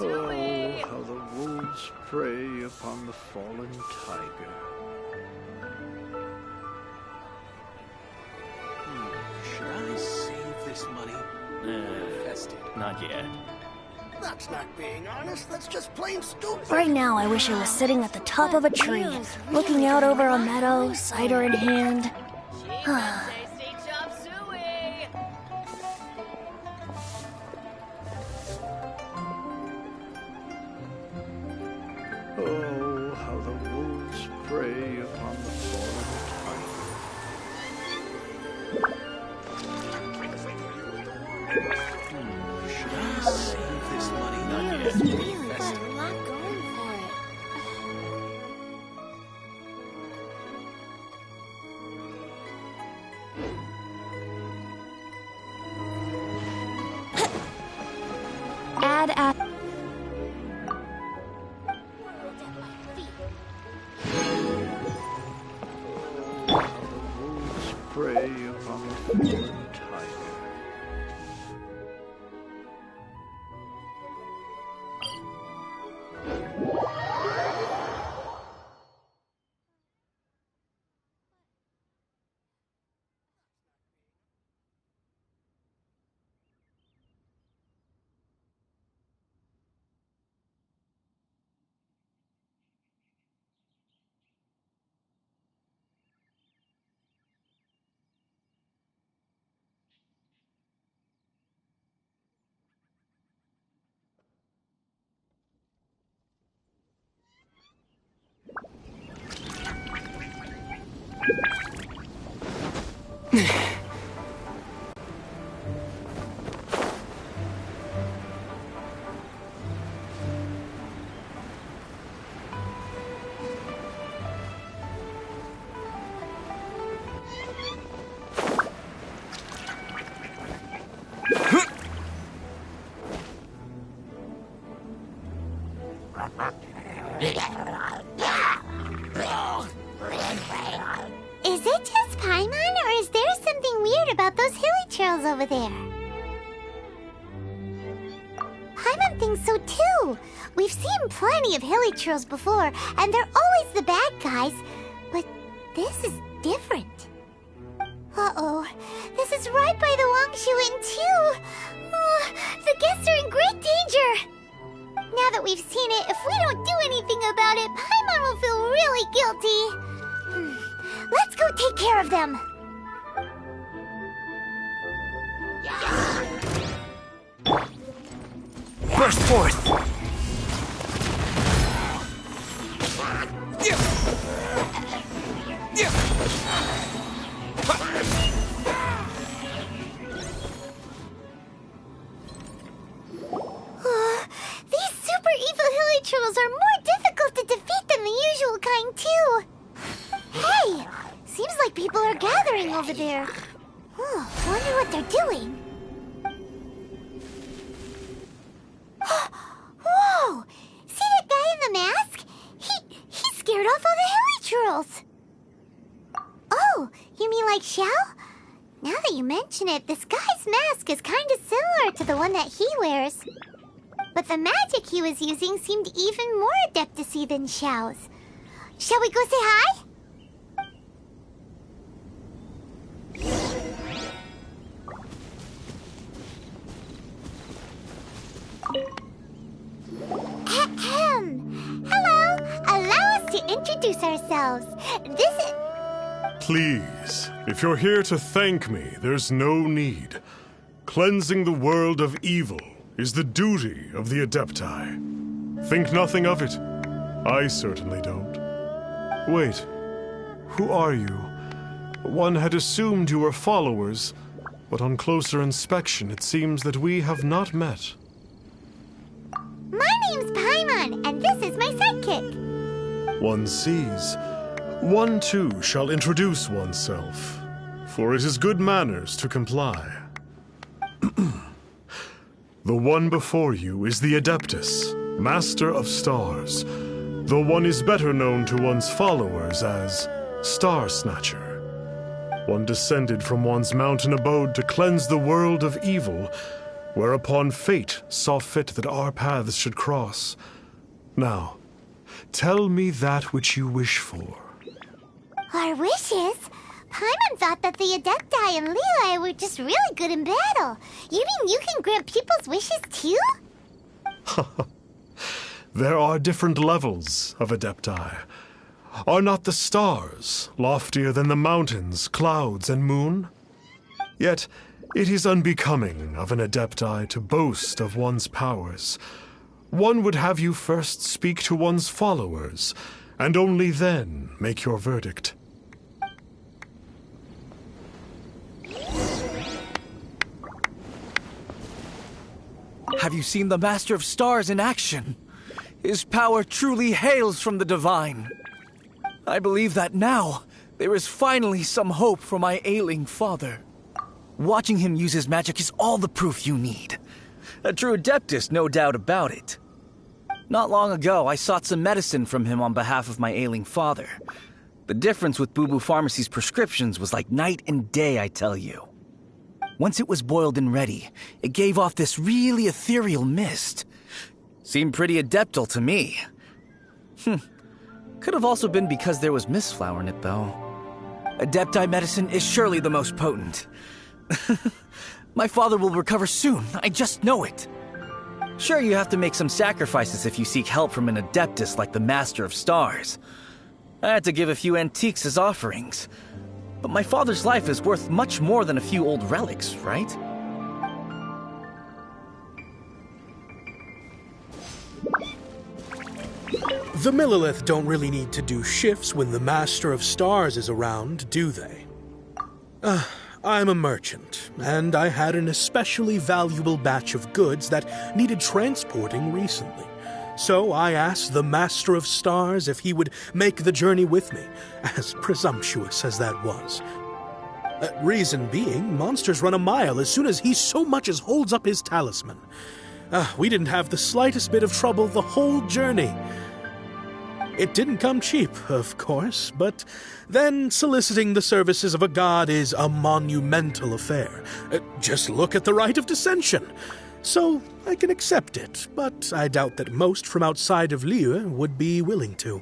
Oh, how the wolves prey upon the fallen tiger. Should I save this money? Invest it. Not yet. That's not being honest. That's just plain stupid. Right now, I wish I was sitting at the top of a tree, looking out over a meadow, cider in hand. Oh, how the wolves prey upon the fallen tiger. Should I save this money? Not yet. Invest it. I'm not going for it. Add at. How the wolves prey upon the fallen tiger. Is it just Paimon, or is there something weird about those hilly trails over there? Paimon thinks so too. We've seen plenty of hilly trails before, and they're always the bad guys. But this is different. Uh-oh. This is right by the Wangshu Inn too. Oh, the guests are in great danger. Now that we've seen it, if we don't do anything about it, Paimon will feel really guilty. Let's go take care of them. Burst forth! These super evil hilly trolls are more difficult to defeat than the usual kind, too. Hey! Seems like people are gathering over there. Wonder what they're doing. Whoa! See that guy in the mask? He scared off all the hilly trolls. Oh, you mean like Xiao? Now that you mention it, this guy's mask is kind of similar to the one that he wears. But the magic he was using seemed even more adeptacy than Xiao's. Shall we go say hi? Ahem. Hello. Allow us to introduce ourselves. This is... Please, if you're here to thank me, there's no need. Cleansing the world of evil is the duty of the Adepti. Think nothing of it. I certainly don't. Wait, who are you? One had assumed you were followers, but on closer inspection it seems that we have not met. My name's Paimon, and this is my sidekick. One sees. One too shall introduce oneself, for it is good manners to comply. The one before you is the Adeptus, Master of Stars, though one is better known to one's followers as Star Snatcher. One descended from one's mountain abode to cleanse the world of evil, whereupon fate saw fit that our paths should cross. Now, tell me that which you wish for. Our wishes? Paimon thought that the Adepti and Leela were just really good in battle. You mean you can grant people's wishes too? There are different levels of Adepti. Are not the stars loftier than the mountains, clouds, and moon? Yet, it is unbecoming of an Adepti to boast of one's powers. One would have you first speak to one's followers, and only then make your verdict. Have you seen the Master of Stars in action? His power truly hails from the divine. I believe that now there is finally some hope for my ailing father. Watching him use his magic is all the proof you need. A true Adeptus, no doubt about it. Not long ago, I sought some medicine from him on behalf of my ailing father. The difference with Boo Boo Pharmacy's prescriptions was like night and day, I tell you. Once it was boiled and ready, it gave off this really ethereal mist. Seemed pretty adeptal to me. Could have also been because there was mistflower in it, though. Adepti medicine is surely the most potent. My father will recover soon, I just know it. Sure, you have to make some sacrifices if you seek help from an Adeptus like the Master of Stars. I had to give a few antiques as offerings. But my father's life is worth much more than a few old relics, right? The Millilith don't really need to do shifts when the Master of Stars is around, do they? I'm a merchant, and I had an especially valuable batch of goods that needed transporting recently. So I asked the Master of Stars if he would make the journey with me, as presumptuous as that was. Reason being, monsters run a mile as soon as he so much as holds up his talisman. We didn't have the slightest bit of trouble the whole journey. It didn't come cheap, of course, but then soliciting the services of a god is a monumental affair. Just look at the Rite of Dissension. So I can accept it, but I doubt that most from outside of Liyue would be willing to.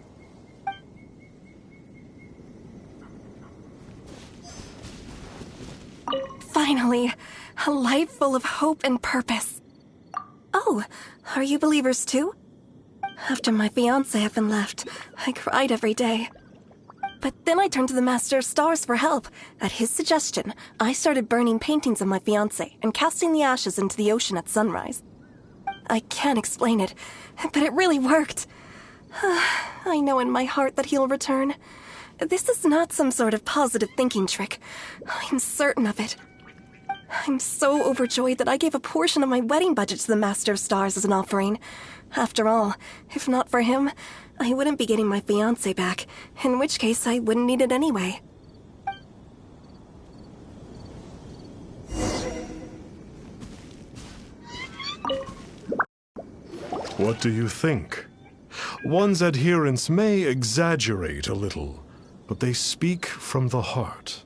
Finally, a life full of hope and purpose. Oh, are you believers too? After my fiancé had been left, I cried every day. But then I turned to the Master of Stars for help. At his suggestion, I started burning paintings of my fiancé and casting the ashes into the ocean at sunrise. I can't explain it, but it really worked. I know in my heart that he'll return. This is not some sort of positive thinking trick. I'm certain of it. I'm so overjoyed that I gave a portion of my wedding budget to the Master of Stars as an offering. After all, if not for him, I wouldn't be getting my fiancé back, in which case I wouldn't need it anyway. What do you think? One's adherents may exaggerate a little, but they speak from the heart.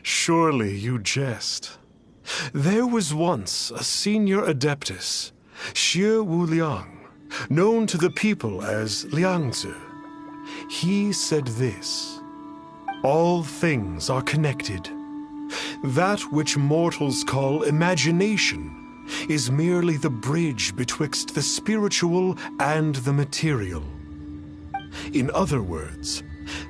Surely you jest. There was once a senior adeptus, Xie Wuliang, known to the people as Liangzi. He said this: all things are connected. That which mortals call imagination is merely the bridge betwixt the spiritual and the material. In other words,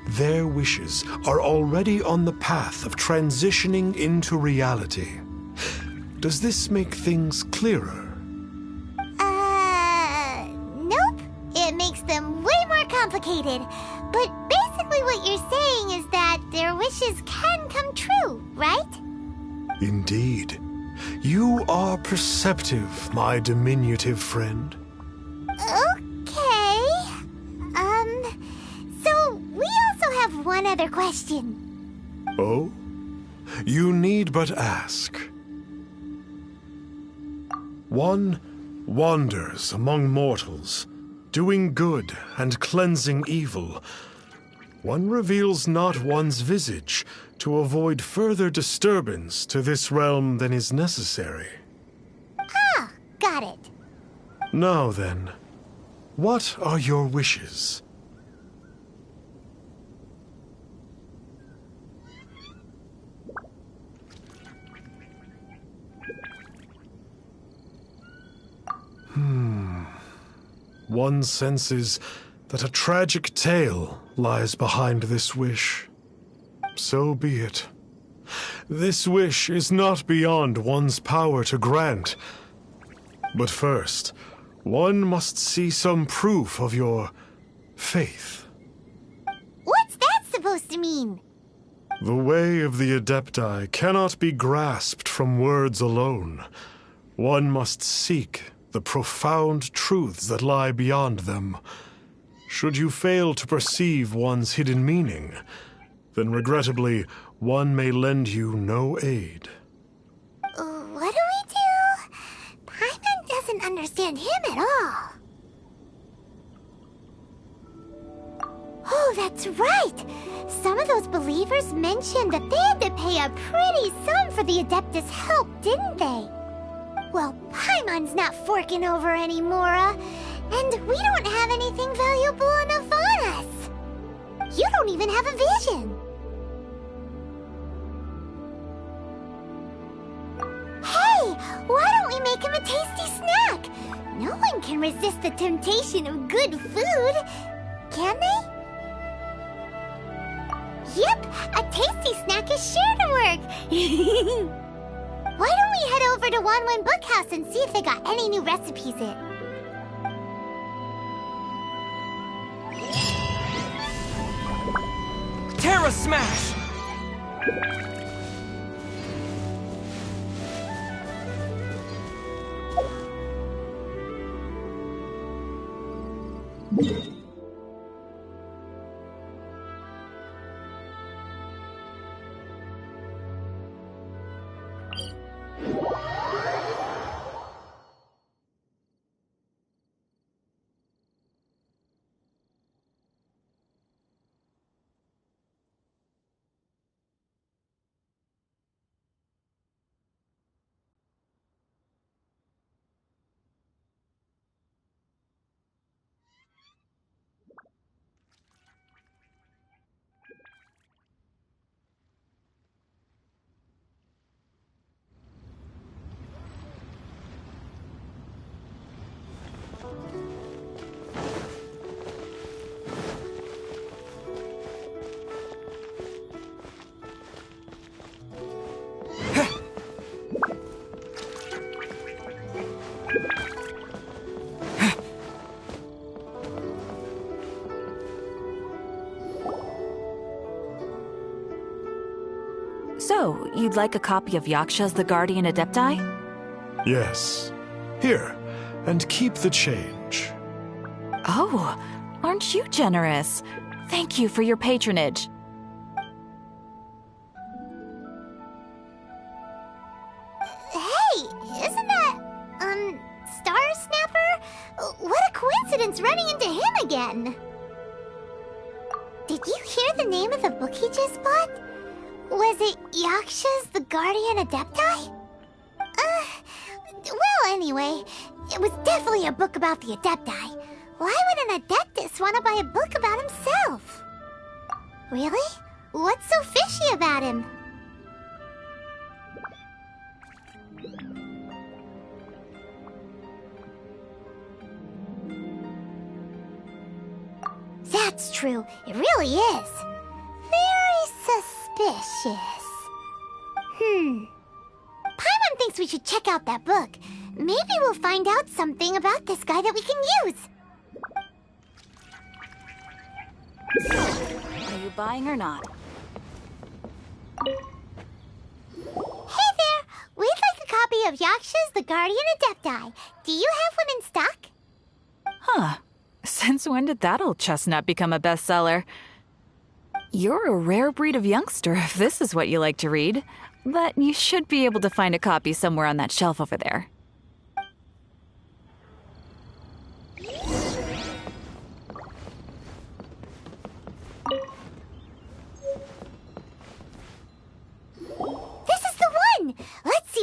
their wishes are already on the path of transitioning into reality. Does this make things clearer? Nope. It makes them way more complicated. But basically what you're saying is that their wishes can come true, right? Indeed. You are perceptive, my diminutive friend. Okay. So we also have one other question. Oh? You need but ask. One wanders among mortals, doing good and cleansing evil. one reveals not one's visage to avoid further disturbance to this realm than is necessary. Ah, got it. Now then, what are your wishes? One senses that a tragic tale lies behind this wish. So be it. This wish is not beyond one's power to grant. But first, one must see some proof of your faith. What's that supposed to mean? The way of the Adepti cannot be grasped from words alone. One must seek the profound truths that lie beyond them. Should you fail to perceive one's hidden meaning, then regrettably, one may lend you no aid. What do we do? Paimon doesn't understand him at all. Oh, that's right! Some of those believers mentioned that they had to pay a pretty sum for the Adeptus' help, didn't they? Well, Paimon's not forking over anymore, and we don't have anything valuable enough on us. You don't even have a vision. Hey, why don't we make him a tasty snack? No one can resist the temptation of good food, can they? Yep, a tasty snack is sure to work. Why don't we head over to Wanwen Bookhouse and see if they got any new recipes in? Terra Smash! So, you'd like a copy of Yaksha's The Guardian Adepti? Yes. Here, and keep the change. Oh, aren't you generous? Thank you for your patronage. Hey, isn't that, Star Snapper? What a coincidence running into him again. Did you hear the name of the book he just bought? Was it Yaksha's The Guardian Adepti? Well, anyway, it was definitely a book about the Adepti. Why would an Adeptus want to buy a book about himself? Really? What's so fishy about him? That's true. It really is. Very suspicious. Paimon thinks we should check out that book. Maybe we'll find out something about this guy that we can use. Are you buying or not? Hey there! We'd like a copy of Yaksha's The Guardian Adepti. Do you have one in stock? Huh. Since when did that old chestnut become a bestseller? You're a rare breed of youngster if this is what you like to read. But you should be able to find a copy somewhere on that shelf over there.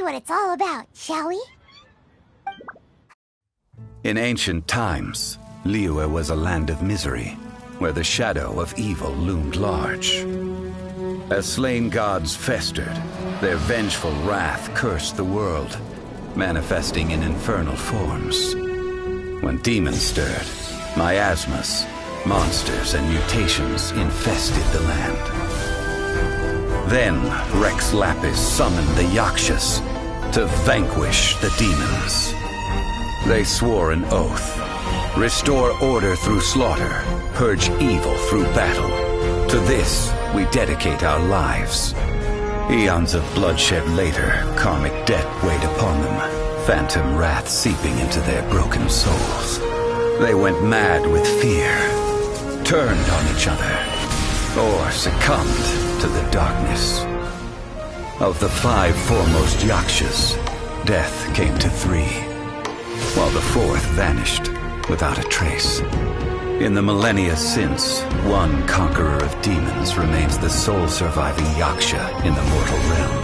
what it's all about, shall we? In ancient times, Liyue was a land of misery, where the shadow of evil loomed large. As slain gods festered, their vengeful wrath cursed the world, manifesting in infernal forms. When demons stirred, miasmas, monsters, and mutations infested the land. Then Rex Lapis summoned the Yakshas to vanquish the demons. They swore an oath: restore order through slaughter, purge evil through battle. To this, we dedicate our lives. Eons of bloodshed later, karmic debt weighed upon them, phantom wrath seeping into their broken souls. They went mad with fear, turned on each other, or succumbed to the darkness. Of the 5 foremost Yakshas, death came to 3, while the 4th vanished without a trace. In the millennia since, one conqueror of demons remains the sole surviving Yaksha in the mortal realm.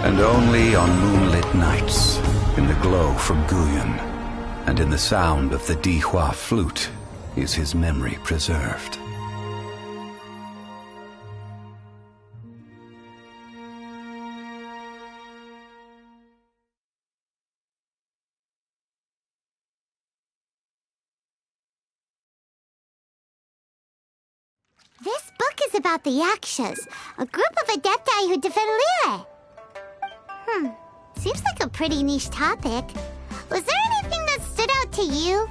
And only on moonlit nights, in the glow from Guyon, and in the sound of the Dihua flute, is his memory preserved. This book is about the Yakshas, a group of adepti who defend Liyue. Seems like a pretty niche topic. Was there anything that stood out to you?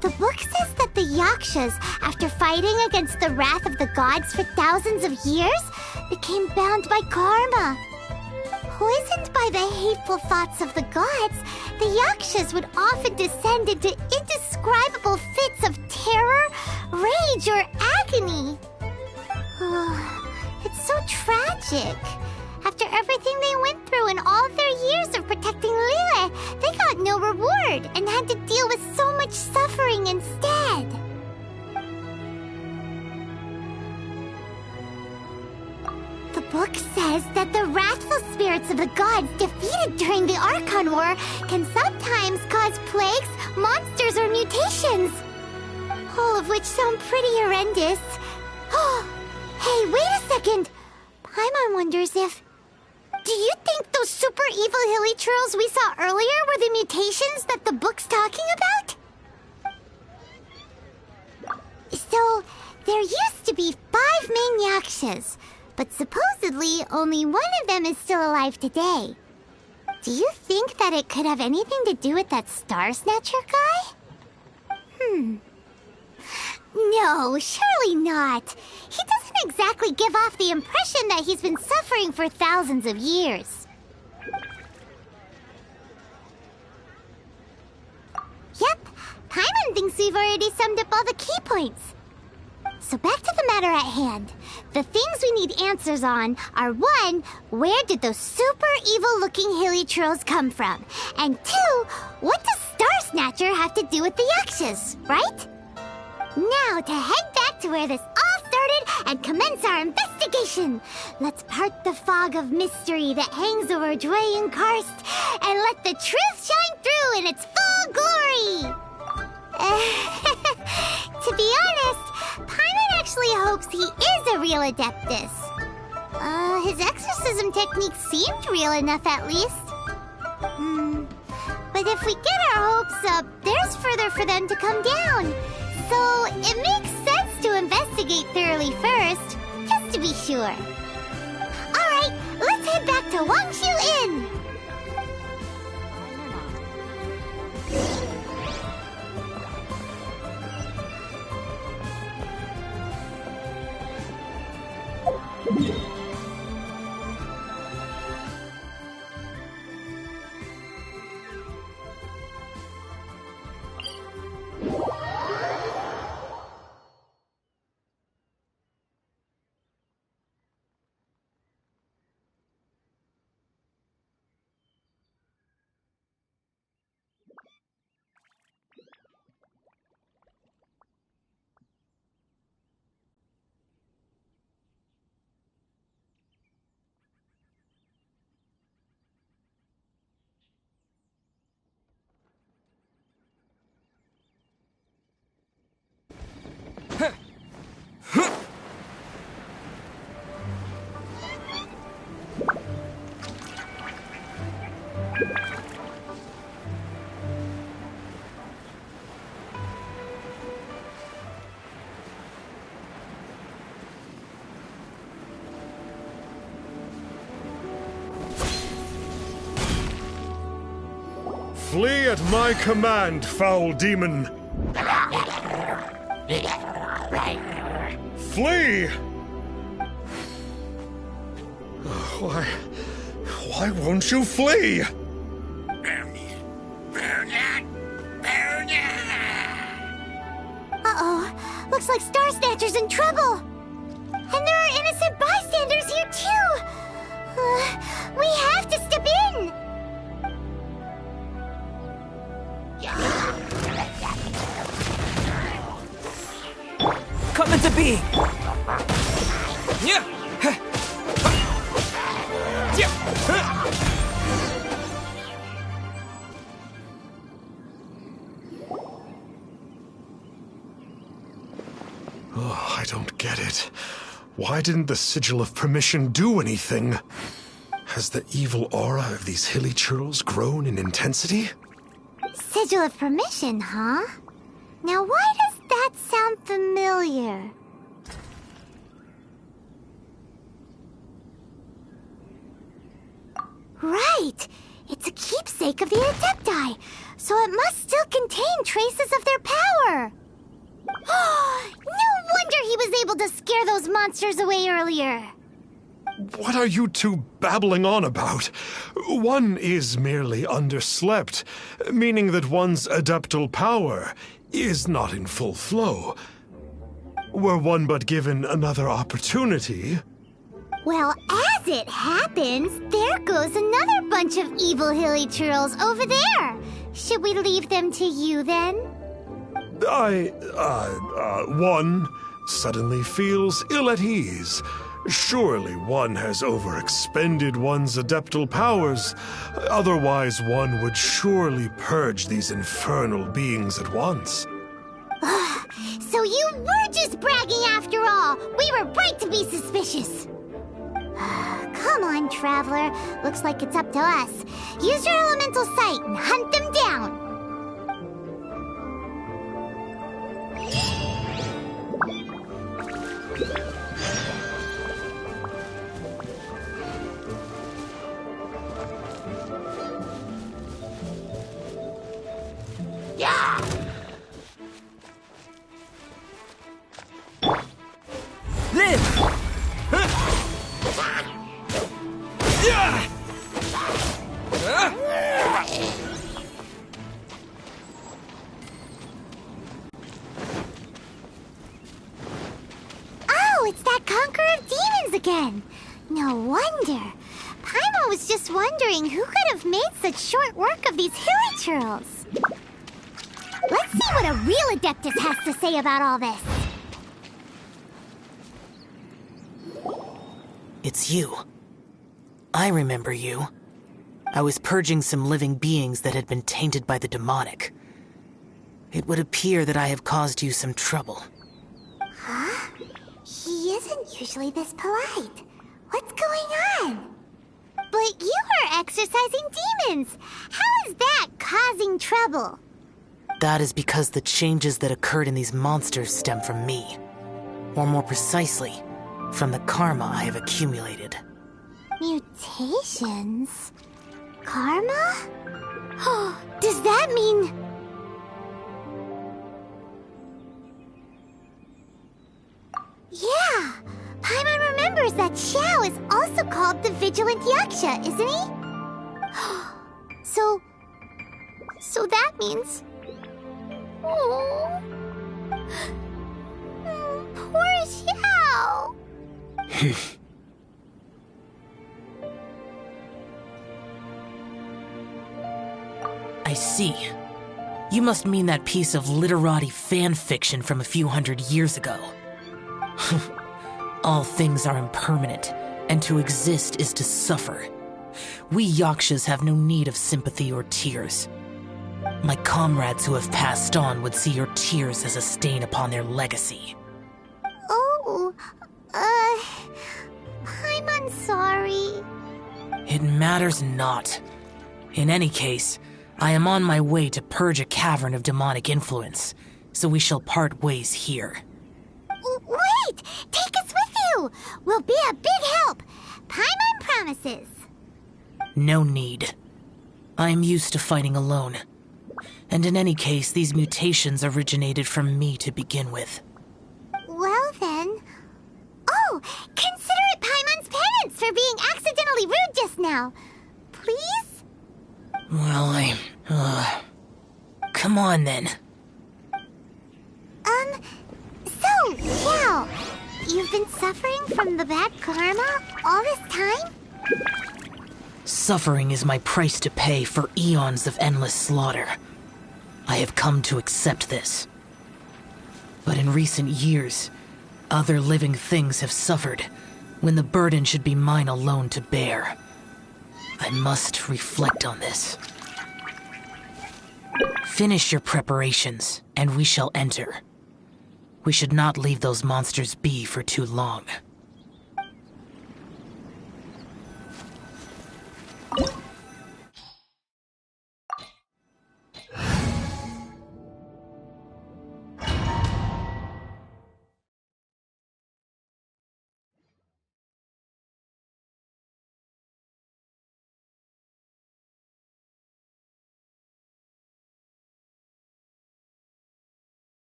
The book says that the Yakshas, after fighting against the wrath of the gods for thousands of years, became bound by karma. Poisoned by the hateful thoughts of the gods, the Yakshas would often descend into indescribable fits of terror, rage, or agony. It's so tragic. After everything they went through in all their years of protecting Liyue, they got no reward and had to deal with so much suffering instead. The book says that the wrathful spirits of the gods defeated during the Archon War can sometimes cause plagues, monsters, or mutations. All of which sound pretty horrendous. Hey, wait a second! Paimon wonders if... Do you think those super evil hilly churls we saw earlier were the mutations that the book's talking about? So, there used to be 5 main Yakshas, but supposedly only one of them is still alive today. Do you think that it could have anything to do with that Star Snatcher guy? No, surely not. He doesn't exactly give off the impression that he's been suffering for thousands of years. Yep, Paimon thinks we've already summed up all the key points. So back to the matter at hand. The things we need answers on are 1, where did those super evil-looking hilly trolls come from? And 2, what does Star Snatcher have to do with the Yakshas, right? Now to head back to where this all started and commence our investigation. Let's part the fog of mystery that hangs over Dwayne Karst and let the truth shine through in its full glory. To be honest, Paimon actually hopes he is a real Adeptus. His exorcism technique seemed real enough at least. But if we get our hopes up, there's further for them to come down. So it makes sense to investigate thoroughly first, just to be sure. Alright, let's head back to Wangshu Inn! Flee at my command, foul demon! Flee! Why won't you flee? Uh-oh. Looks like Star Snatcher's in trouble. And there are innocent bystanders here, too. We have to step in. Come into being! Yeah! Oh, I don't get it. Why didn't the Sigil of Permission do anything? Has the evil aura of these hilly churls grown in intensity? Sigil of Permission, huh? Now why does that sound familiar? Right! It's a keepsake of the Adepti, so it must still contain traces of their power! No wonder he was able to scare those monsters away earlier! What are you two babbling on about? One is merely underslept, meaning that one's adeptal power is not in full flow. Were one but given another opportunity... Well, as it happens, there goes another bunch of evil hilly churls over there. Should we leave them to you, then? One suddenly feels ill at ease. Surely one has overexpended one's adeptal powers. Otherwise, one would surely purge these infernal beings at once. So you were just bragging after all. We were right to be suspicious. Come on, Traveler. Looks like it's up to us. Use your elemental sight and hunt them down. Live! Oh, it's that Conqueror of Demons again. No wonder. Paimon was just wondering who could have made such short work of these hilly churls. Let's see what a real Adeptus has to say about all this. It's you. I remember you. I was purging some living beings that had been tainted by the demonic. It would appear that I have caused you some trouble. Huh? He isn't usually this polite. What's going on? But you are exorcising demons. How is that causing trouble? That is because the changes that occurred in these monsters stem from me. Or more precisely, from the karma I have accumulated. Mutations? Karma? Does that mean... Yeah! Paimon remembers that Xiao is also called the Vigilant Yaksha, isn't he? So that means... Oh... Poor Xiao! I see. You must mean that piece of literati fan fiction from a few hundred years ago. All things are impermanent, and to exist is to suffer. We Yakshas have no need of sympathy or tears. My comrades who have passed on would see your tears as a stain upon their legacy. Oh, I'm sorry. It matters not. In any case, I am on my way to purge a cavern of demonic influence, so we shall part ways here. Wait! Take us with you! We'll be a big help! Paimon promises. No need. I am used to fighting alone. And in any case, these mutations originated from me to begin with. Well then... Oh! Consider it Paimon's penance for being accidentally rude just now. Please? Well, come on then. So, Xiao, you've been suffering from the bad karma all this time? Suffering is my price to pay for eons of endless slaughter. I have come to accept this. But in recent years, other living things have suffered, when the burden should be mine alone to bear. I must reflect on this. Finish your preparations, and we shall enter. We should not leave those monsters be for too long.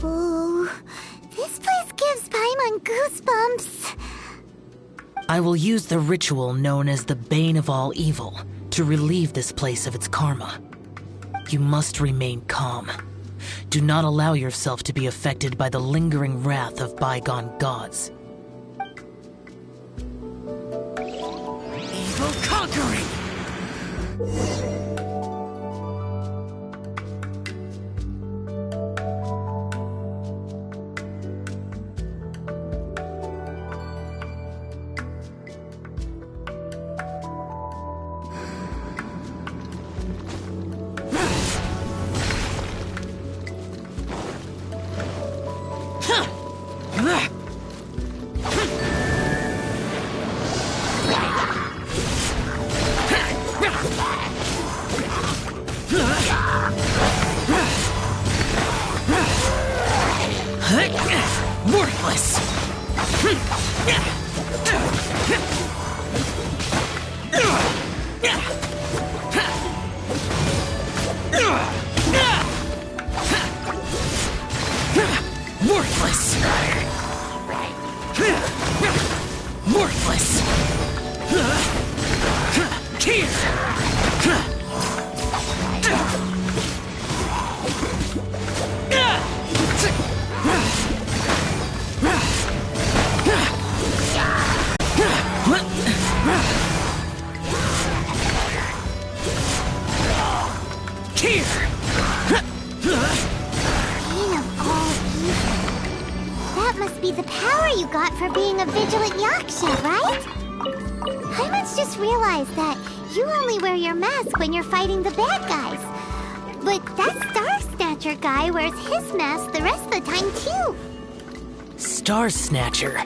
Ooh, this place gives Paimon goosebumps. I will use the ritual known as the Bane of All Evil to relieve this place of its karma. You must remain calm. Do not allow yourself to be affected by the lingering wrath of bygone gods. Evil conquering! Worthless! Worthless! Worthless! That must be the power you got for being a vigilant Yaksha, right? Paimon's just realized that you only wear your mask when you're fighting the bad guys. But that Star Snatcher guy wears his mask the rest of the time, too. Star Snatcher?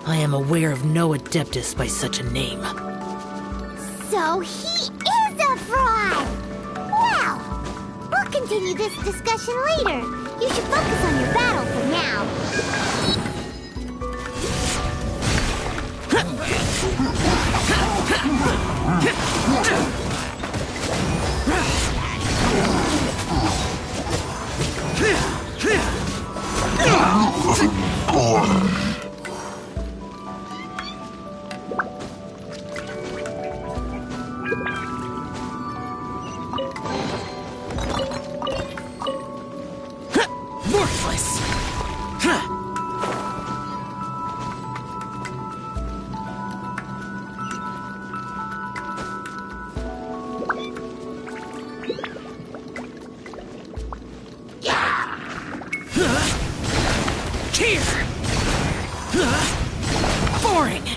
I am aware of no Adeptus by such a name. So he is a fraud! Well, we'll continue this discussion later. You should focus on your battle for now. Worthless! Here! Boring!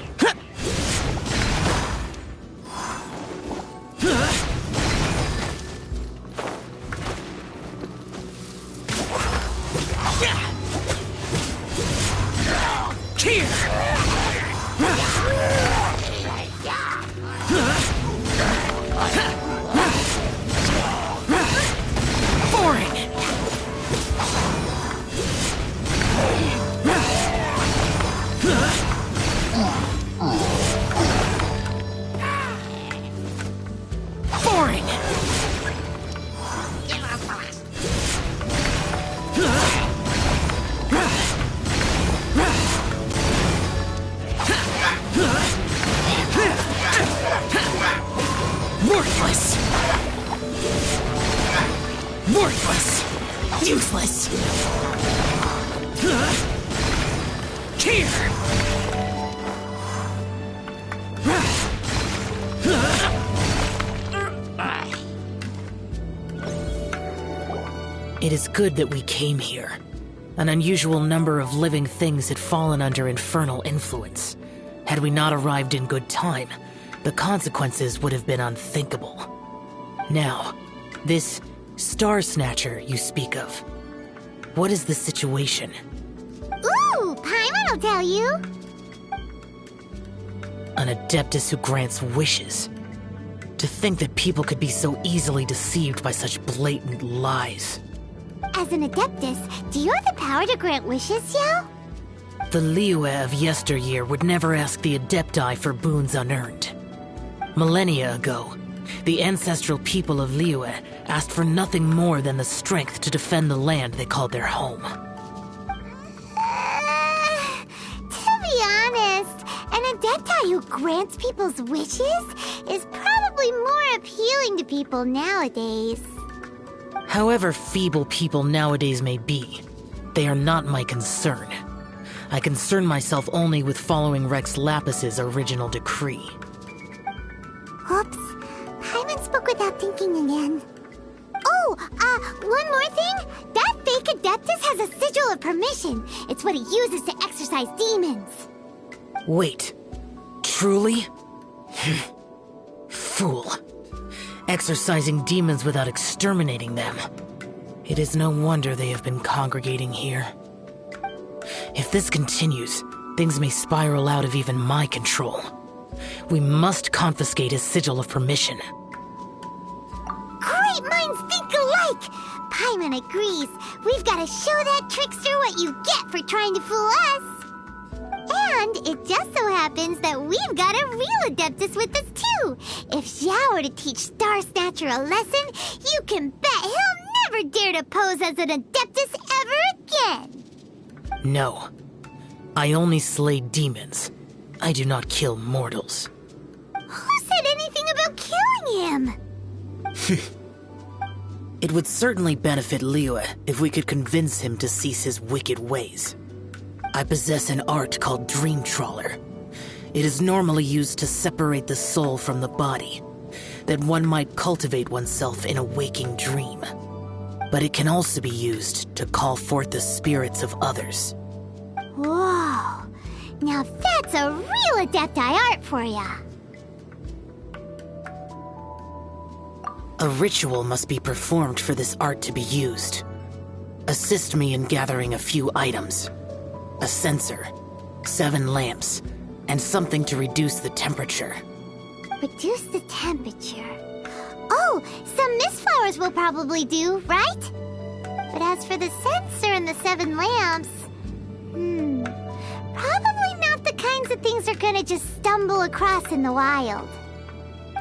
Boring! Worthless! Worthless! Useless! Here! It is good that we came here. An unusual number of living things had fallen under infernal influence. Had we not arrived in good time, the consequences would have been unthinkable. Now, this Star Snatcher you speak of, what is the situation? Ooh, Paimon will tell you. An Adeptus who grants wishes. To think that people could be so easily deceived by such blatant lies. As an Adeptus, do you have the power to grant wishes, Yao? The Liyue of yesteryear would never ask the Adepti for boons unearned. Millennia ago, the ancestral people of Liyue asked for nothing more than the strength to defend the land they called their home. To be honest, an Adepti who grants people's wishes is probably more appealing to people nowadays. However feeble people nowadays may be, they are not my concern. I concern myself only with following Rex Lapis's original decree. Oops. Paimon spoke without thinking again. Oh, one more thing. That fake Adeptus has a sigil of permission. It's what he uses to exorcise demons. Wait. Truly? Fool. Exorcising demons without exterminating them. It is no wonder they have been congregating here. If this continues, things may spiral out of even my control. We must confiscate his sigil of permission. Great minds think alike! Paimon agrees. We've got to show that trickster what you get for trying to fool us. And it just so happens that we've got a real Adeptus with us too. If Xiao were to teach Star Snatcher a lesson, you can bet he'll never dare to pose as an Adeptus ever again. No. I only slay demons. I do not kill mortals. Who said anything about killing him? It would certainly benefit Liyue if we could convince him to cease his wicked ways. I possess an art called Dream Trawler. It is normally used to separate the soul from the body, that one might cultivate oneself in a waking dream. But it can also be used to call forth the spirits of others. Whoa. Now that's a real Adepti art for ya. A ritual must be performed for this art to be used. Assist me in gathering a few items. A censer, 7 lamps, and something to reduce the temperature. Reduce the temperature. Oh, some mist flowers will probably do, right? But as for the censer and the 7 lamps... probably not the kinds of things they're gonna just stumble across in the wild.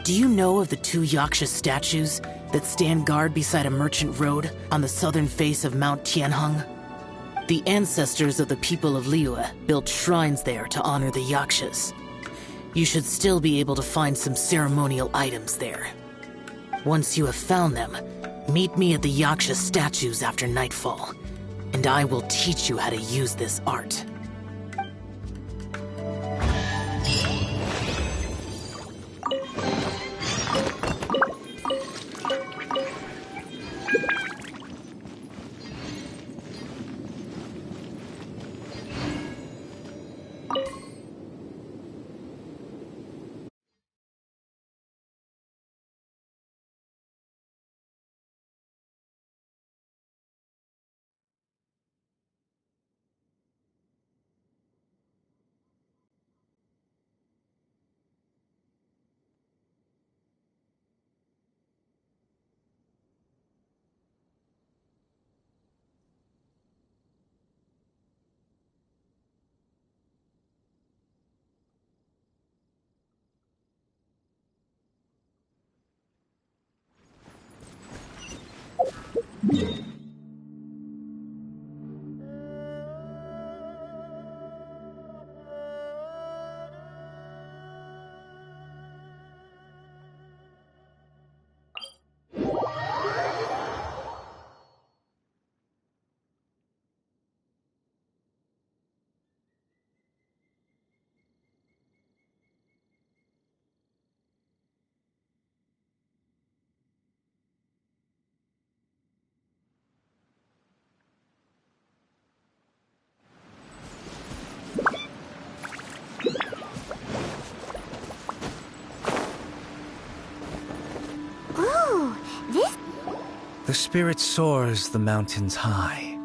Do you know of the 2 Yaksha statues that stand guard beside a merchant road on the southern face of Mount Tianheng? The ancestors of the people of Liyue built shrines there to honor the Yakshas. You should still be able to find some ceremonial items there. Once you have found them, meet me at the Yaksha statues after nightfall, and I will teach you how to use this art. The spirit soars the mountains high,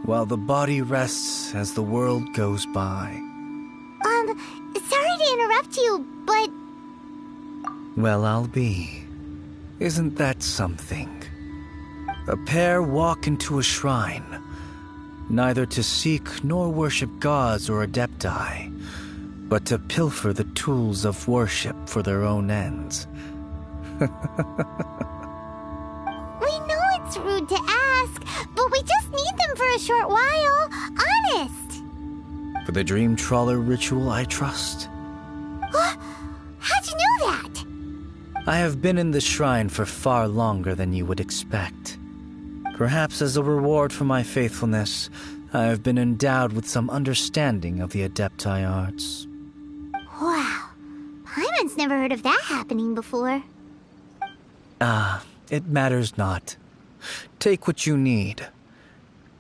while the body rests as the world goes by. Sorry to interrupt you, but... Well, I'll be. Isn't that something? A pair walk into a shrine, neither to seek nor worship gods or adepti, but to pilfer the tools of worship for their own ends. We know it's rude to ask, but we just need them for a short while. Honest. For the dream trawler ritual, I trust. How'd you know that? I have been in the shrine for far longer than you would expect. Perhaps as a reward for my faithfulness, I have been endowed with some understanding of the Adepti arts. Wow. Paimon's never heard of that happening before. It matters not. Take what you need.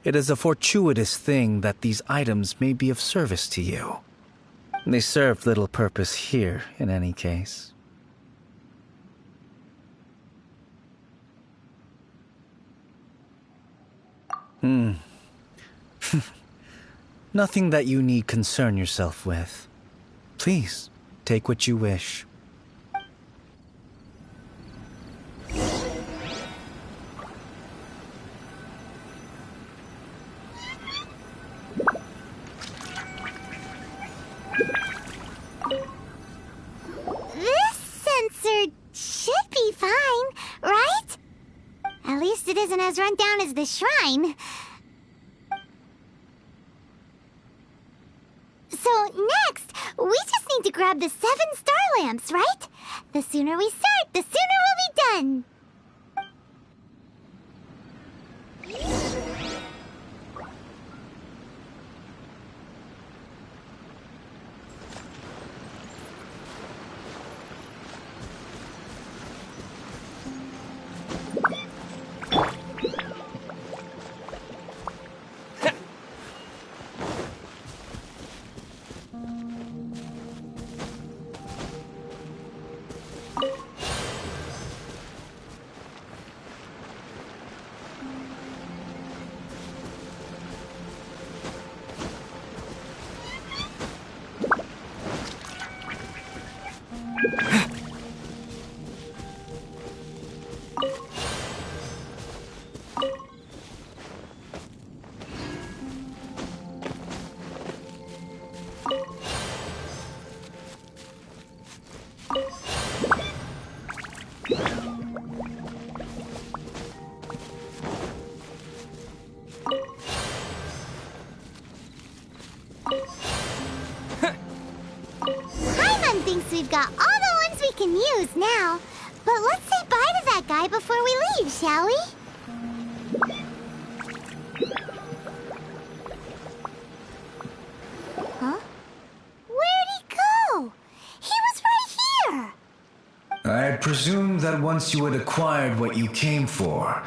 It is a fortuitous thing that these items may be of service to you. They serve little purpose here, in any case. Nothing that you need concern yourself with. Please, take what you wish. This sensor should be fine, right? At least it isn't as run down as the shrine. So next, we just need to grab the 7 star lamps, right? The sooner we start, the sooner we'll be done. Paimon thinks we've got all the ones we can use now. But let's say bye to that guy before we leave, shall we? Huh? Where'd he go? He was right here! I had presumed that once you had acquired what you came for,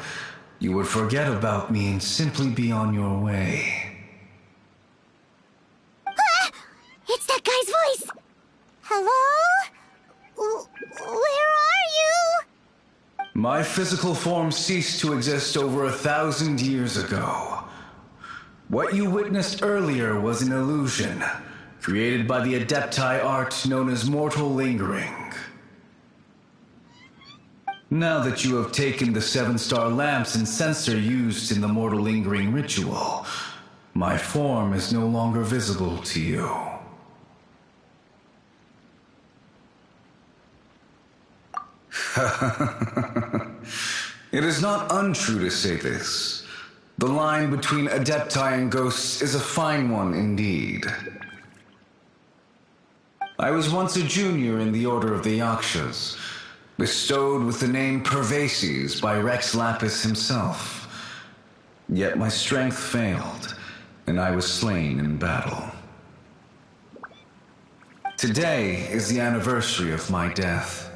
you would forget about me and simply be on your way. Ah! It's that guy's voice! Hello? Where are you? My physical form ceased to exist over 1,000 years ago. What you witnessed earlier was an illusion, created by the Adepti art known as mortal lingering. Now that you have taken the 7 star lamps and censer used in the mortal lingering ritual, my form is no longer visible to you. It is not untrue to say this. The line between Adepti and ghosts is a fine one indeed. I was once a junior in the Order of the Yakshas, bestowed with the name Pervases by Rex Lapis himself. Yet my strength failed, and I was slain in battle. Today is the anniversary of my death.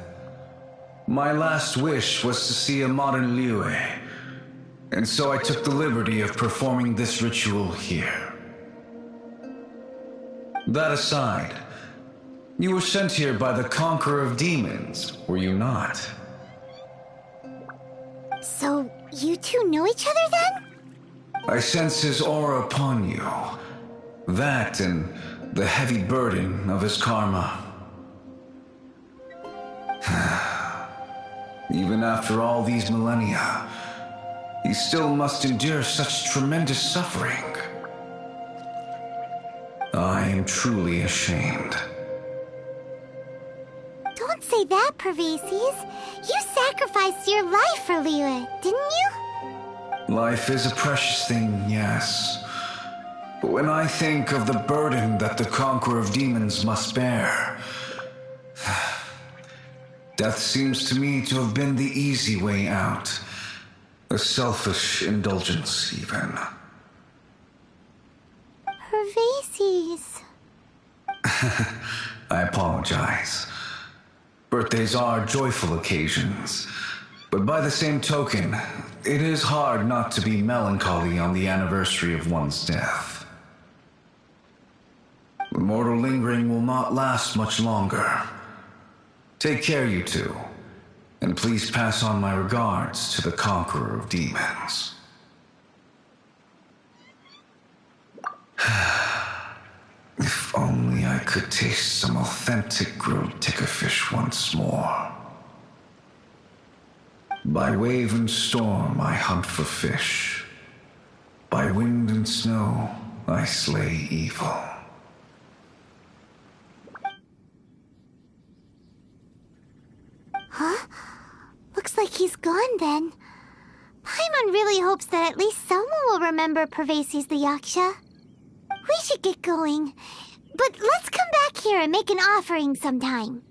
My last wish was to see a modern Liyue, and so I took the liberty of performing this ritual here. That aside, you were sent here by the Conqueror of Demons, were you not? So, You two know each other then? I sense his aura upon you. That and the heavy burden of his karma. Even after all these millennia, he still must endure such tremendous suffering. I am truly ashamed. Don't say that, Pervases. You sacrificed your life for Liyue, didn't you? Life is a precious thing, yes. But when I think of the burden that the Conqueror of Demons must bear, death seems to me to have been the easy way out. A selfish indulgence, even. Pervases. I apologize. Birthdays are joyful occasions, but by the same token, it is hard not to be melancholy on the anniversary of one's death. The mortal lingering will not last much longer. Take care, you two, and please pass on my regards to the Conqueror of Demons. If only I could taste some authentic grilled tickerfish once more. By wave and storm I hunt for fish. By wind and snow I slay evil. Huh? Looks like he's gone then. Paimon really hopes that at least someone will remember Pervases the Yaksha. We should get going. But let's come back here and make an offering sometime.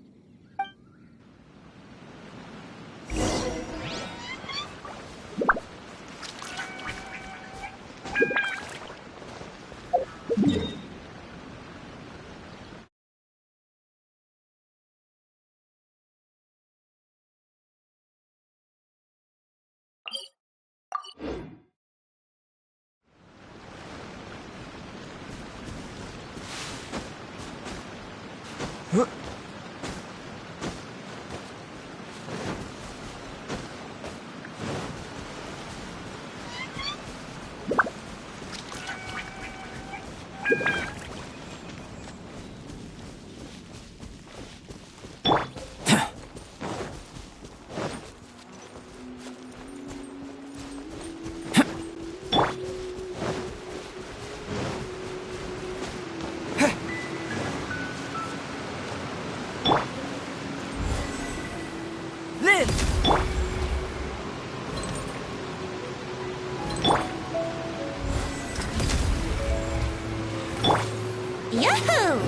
Yahoo!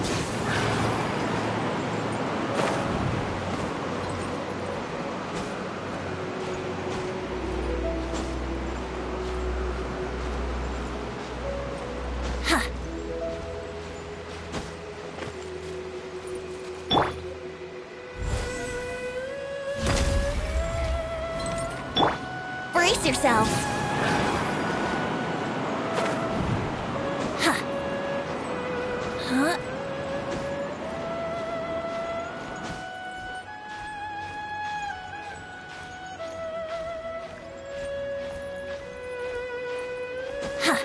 Huh. Brace yourselves. Huh. Huh? Huh.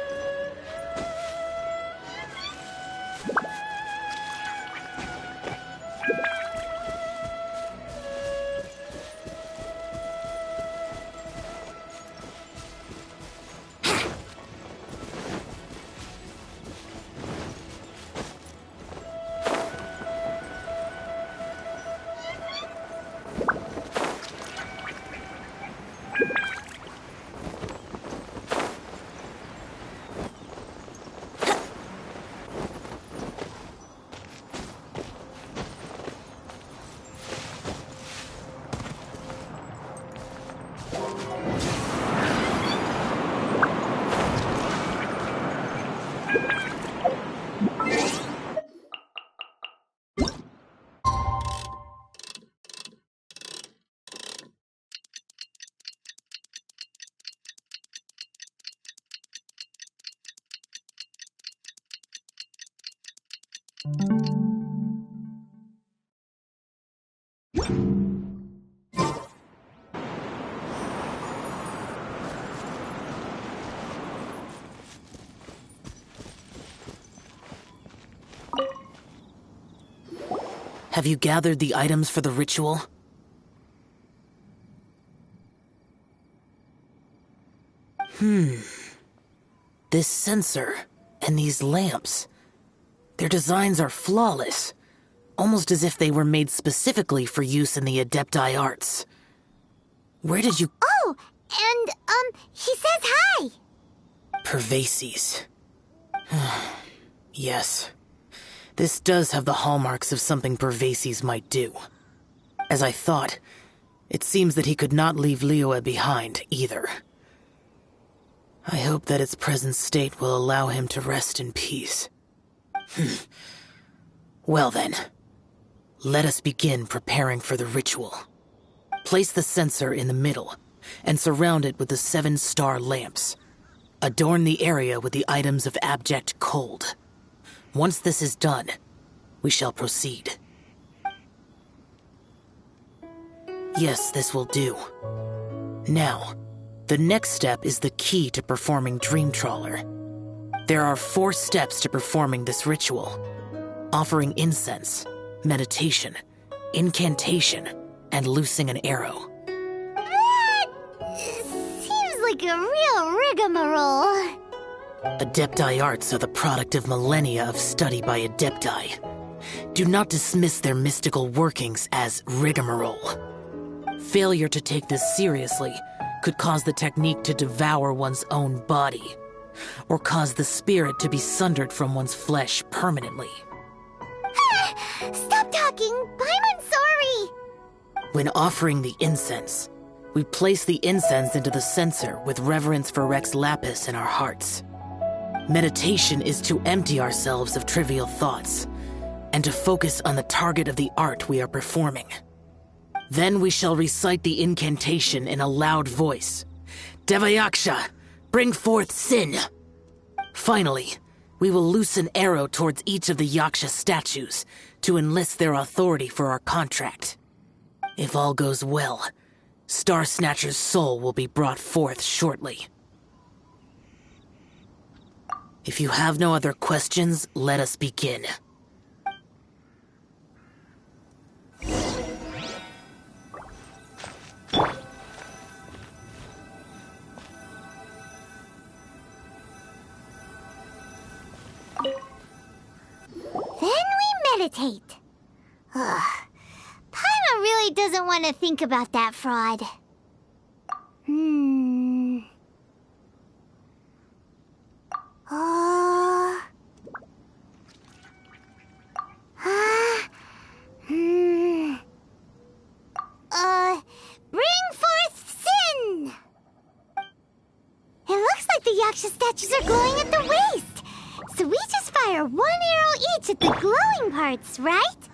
Have you gathered the items for the ritual? This sensor and these lamps. Their designs are flawless. Almost as if they were made specifically for use in the Adepti arts. Where did you... Oh, and, he says hi! Pervases. Yes. This does have the hallmarks of something Pervases might do. As I thought, it seems that he could not leave Liyue behind, either. I hope that its present state will allow him to rest in peace. Well then, let us begin preparing for the ritual. Place the censer in the middle, and surround it with the 7-star lamps. Adorn the area with the items of abject cold. Once this is done, we shall proceed. Yes, this will do. Now, the next step is the key to performing Dream Trawler. There are 4 steps to performing this ritual. Offering incense, meditation, incantation, and loosing an arrow. That seems like a real rigmarole. Adepti arts are the product of millennia of study by Adepti. Do not dismiss their mystical workings as rigmarole. Failure to take this seriously could cause the technique to devour one's own body, or cause the spirit to be sundered from one's flesh permanently. Stop talking! I'm sorry! When offering the incense, we place the incense into the censer with reverence for Rex Lapis in our hearts. Meditation is to empty ourselves of trivial thoughts, and to focus on the target of the art we are performing. Then we shall recite the incantation in a loud voice. Devayaksha, bring forth sin! Finally, we will loose an arrow towards each of the Yaksha statues to enlist their authority for our contract. If all goes well, Star Snatcher's soul will be brought forth shortly. If you have no other questions, let us begin. Then we meditate. Ugh. Paimon really doesn't want to think about that fraud. Bring forth sin! It looks like the Yaksha statues are glowing at the waist. So we just fire 1 arrow each at the glowing parts, right?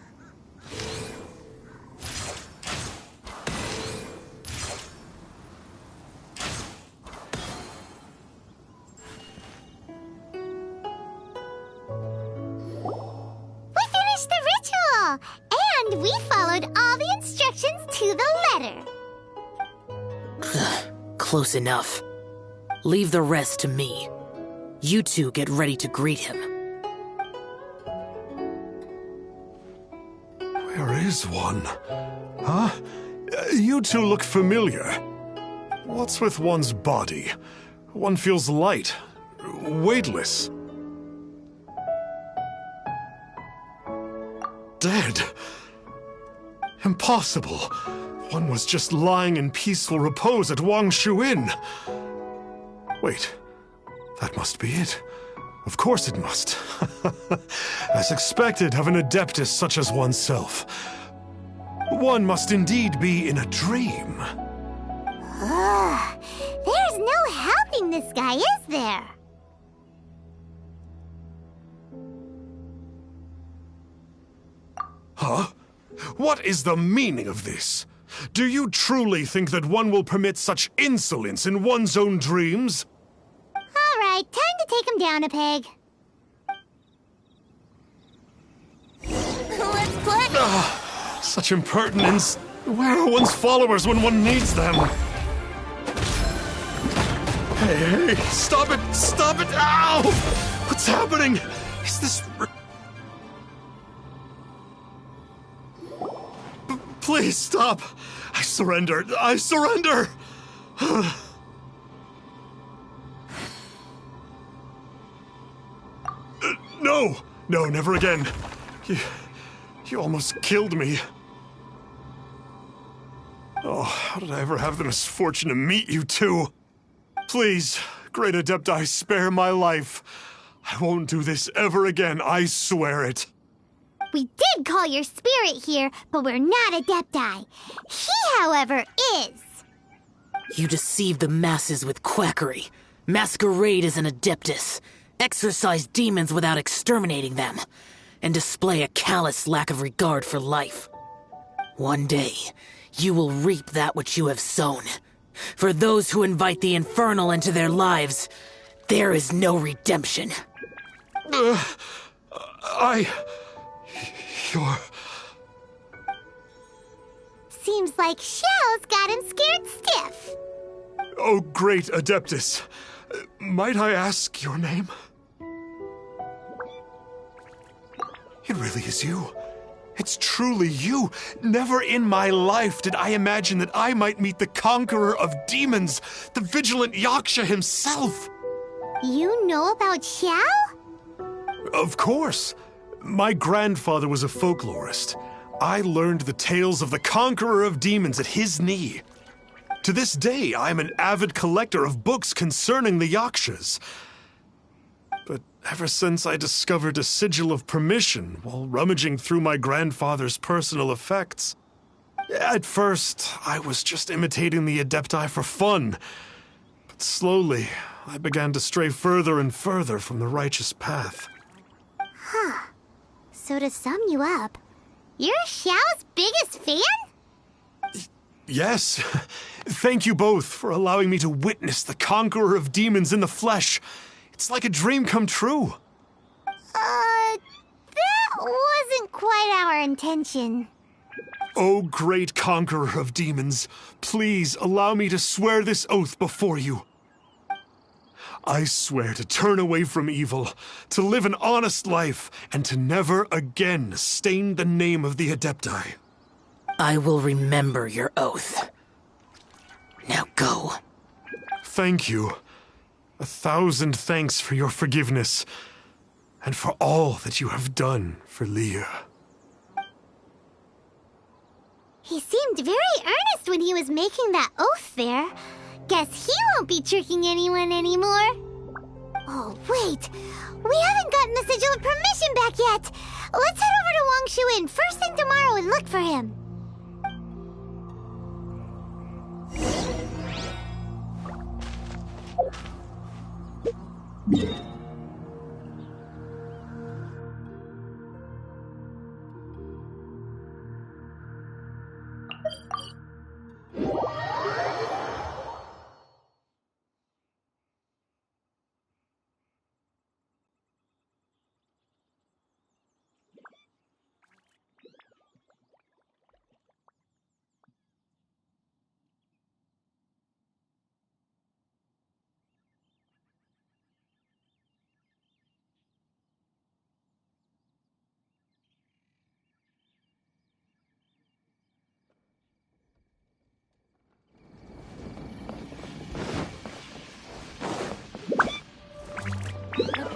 We finished the ritual! And we followed all the instructions to the letter. Close enough. Leave the rest to me. You two get ready to greet him. Where is one? Huh? You two look familiar. What's with one's body? One feels light, weightless. Dead. Impossible. One was just lying in peaceful repose at Wangshu Inn. Wait, that must be it. Of course it must. As expected of an adeptus such as oneself. One must indeed be in a dream. There's no helping this guy, is there? Huh? What is the meaning of this? Do you truly think that one will permit such insolence in one's own dreams? All right, time to take him down a peg. Let's play! Such impertinence. Where are one's followers when one needs them? Hey, stop it! Stop it! Ow! What's happening? Is this... Please stop! I surrender! I surrender! No! No, never again. You almost killed me. Oh, how did I ever have the misfortune to meet you two? Please, Great Adepti, spare my life. I won't do this ever again, I swear it. We did call your spirit here, but we're not Adepti. He, however, is. You deceive the masses with quackery. Masquerade as an Adeptus. Exorcise demons without exterminating them. And display a callous lack of regard for life. One day, you will reap that which you have sown. For those who invite the infernal into their lives, there is no redemption. You're... Seems like Shell's got him scared stiff. Oh, great Adeptus. Might I ask your name? It really is you. It's truly you. Never in my life did I imagine that I might meet the conqueror of demons, the vigilant Yaksha himself. You know about Shell? Of course. My grandfather was a folklorist. I learned the tales of the conqueror of demons at his knee. To this day, I am an avid collector of books concerning the Yakshas. But ever since I discovered a sigil of permission while rummaging through my grandfather's personal effects, at first, I was just imitating the Adepti for fun. But slowly, I began to stray further and further from the righteous path. Huh. So to sum you up, you're Xiao's biggest fan? Yes. Thank you both for allowing me to witness the conqueror of demons in the flesh. It's like a dream come true. That wasn't quite our intention. Oh, great conqueror of demons, please allow me to swear this oath before you. I swear to turn away from evil, to live an honest life, and to never again stain the name of the Adepti. I will remember your oath. Now go. Thank you. 1,000 thanks for your forgiveness, and for all that you have done for Leah. He seemed very earnest when he was making that oath there. Guess he won't be tricking anyone anymore. Oh, wait. We haven't gotten the sigil of permission back yet. Let's head over to Wang Shu Inn first thing tomorrow and look for him.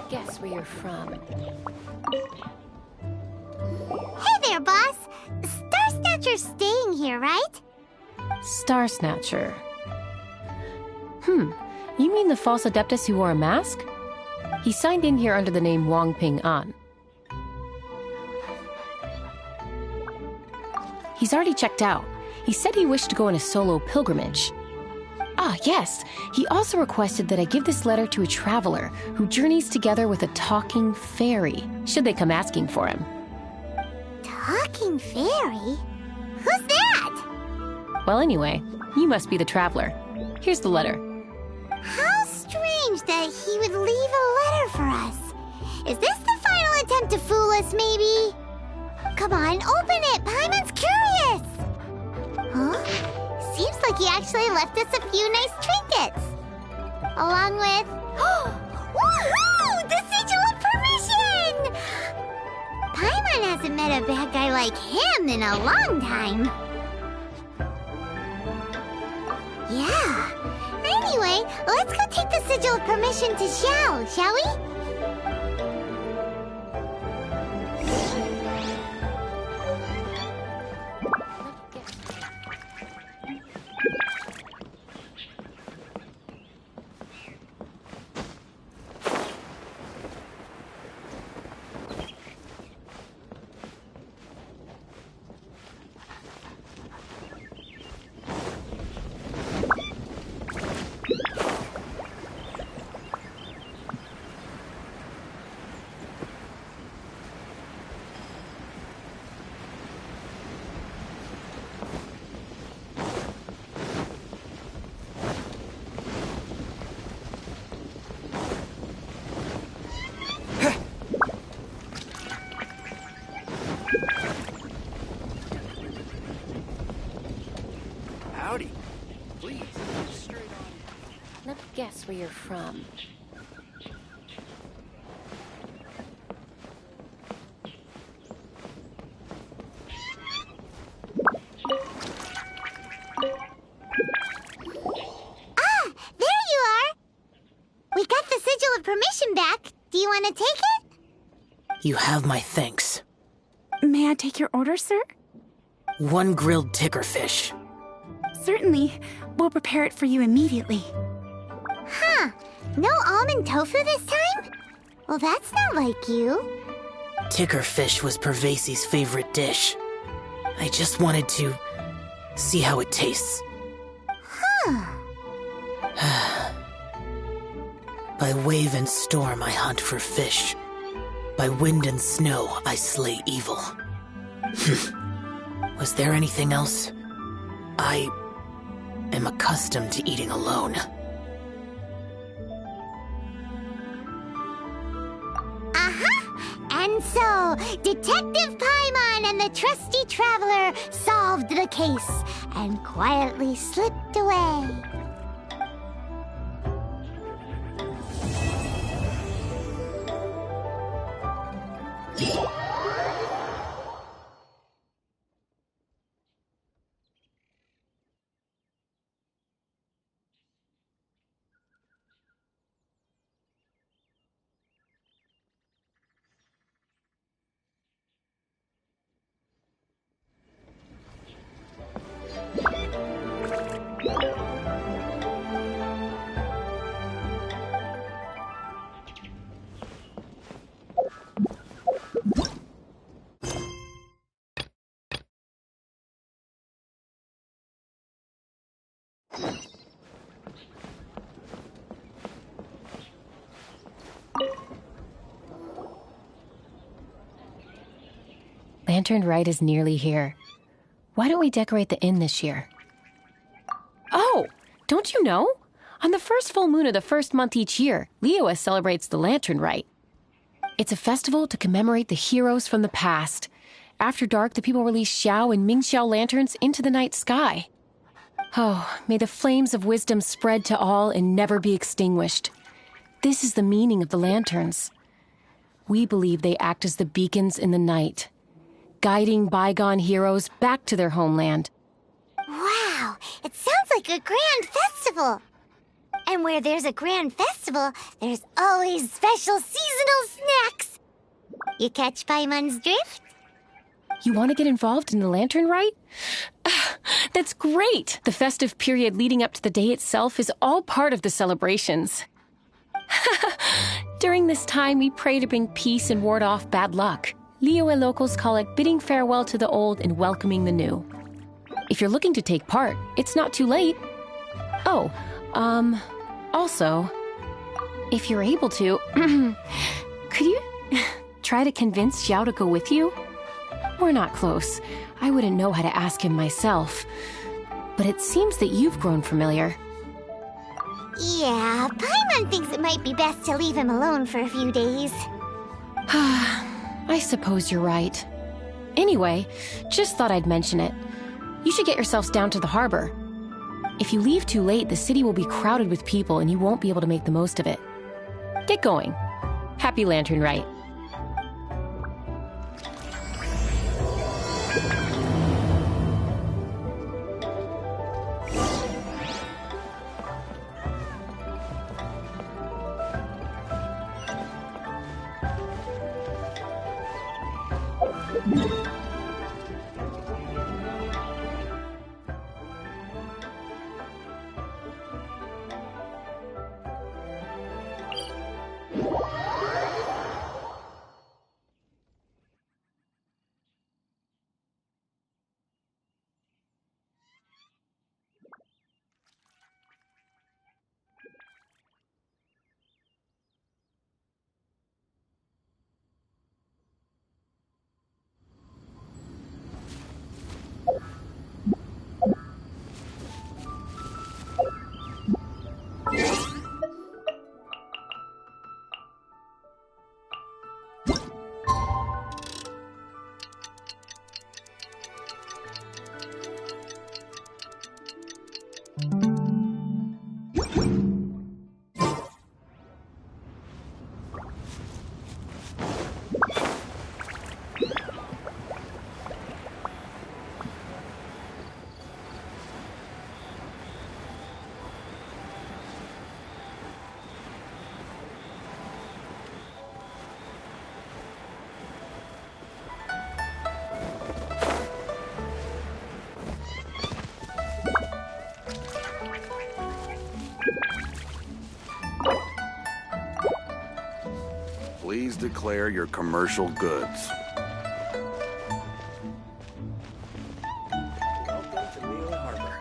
Guess where you're from. Hey there, boss. Star Snatcher's staying here, right? Star Snatcher. You mean the false Adeptus who wore a mask? He signed in here under the name Wang Ping An. He's already checked out. He said he wished to go on a solo pilgrimage. Ah, yes. He also requested that I give this letter to a traveler who journeys together with a talking fairy, should they come asking for him. Talking fairy? Who's that? Well, anyway, you must be the traveler. Here's the letter. How strange that he would leave a letter for us. Is this the final attempt to fool us, maybe? Come on, open it! Paimon's curious! Huh? Seems like he actually left us a few nice trinkets. Along with... Woohoo! The sigil of permission! Paimon hasn't met a bad guy like him in a long time. Anyway, let's go take the sigil of permission to Xiao, shall we? Howdy. Please, straight on. Let me guess where you're from. There you are! We got the sigil of permission back. Do you want to take it? You have my thanks. May I take your order, sir? 1 grilled ticker fish. Certainly. We'll prepare it for you immediately. Huh. No almond tofu this time? Well, that's not like you. Ticker fish was Pervasi's favorite dish. I just wanted to see how it tastes. Huh. By wave and storm I hunt for fish. By wind and snow I slay evil. Was there anything else? I am accustomed to eating alone. And so, Detective Paimon and the trusty traveler solved the case and quietly slipped away. Lantern Rite is nearly here. Why don't we decorate the inn this year? Oh, don't you know? On the first full moon of the first month each year, Liyue celebrates the Lantern Rite. It's a festival to commemorate the heroes from the past. After dark, the people release Xiao and Mingxiao lanterns into the night sky. Oh, may the flames of wisdom spread to all and never be extinguished. This is the meaning of the lanterns. We believe they act as the beacons in the night, guiding bygone heroes back to their homeland. Wow, it sounds like a grand festival. And where there's a grand festival, there's always special seasonal snacks. You catch Paimon's drift? You want to get involved in the Lantern Rite? That's great! The festive period leading up to the day itself is all part of the celebrations. During this time, we pray to bring peace and ward off bad luck. Liyue locals call it bidding farewell to the old and welcoming the new. If you're looking to take part, it's not too late. Oh, also, if you're able to, could you try to convince Xiao to go with you? We're not close. I wouldn't know how to ask him myself. But it seems that you've grown familiar. Yeah, Paimon thinks it might be best to leave him alone for a few days. I suppose you're right. Anyway, just thought I'd mention it. You should get yourselves down to the harbor. If you leave too late, the city will be crowded with people and you won't be able to make the most of it. Get going. Happy Lantern Rite. Please declare your commercial goods. Welcome to Leo Harbor.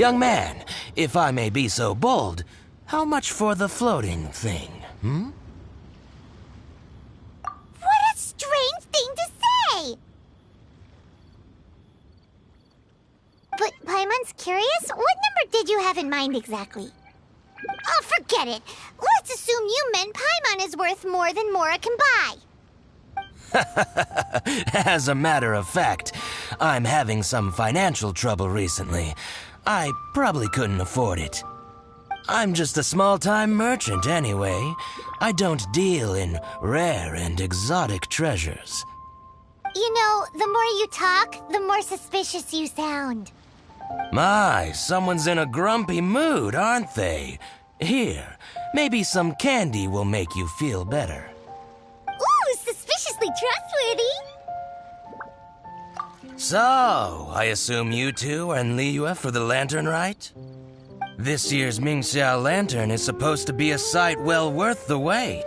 Young man, if I may be so bold, how much for the floating thing, hmm? What a strange thing to say! But Paimon's curious? What number did you have in mind exactly? Oh, forget it. Let's assume you meant Paimon is worth more than Mora can buy. As a matter of fact, I'm having some financial trouble recently. I probably couldn't afford it. I'm just a small-time merchant anyway. I don't deal in rare and exotic treasures. You know, the more you talk, the more suspicious you sound. My, someone's in a grumpy mood, aren't they? Here, maybe some candy will make you feel better. Ooh, suspiciously trustworthy! So, I assume you two are in Liyue for the lantern rite? This year's Mingxiao lantern is supposed to be a sight well worth the wait.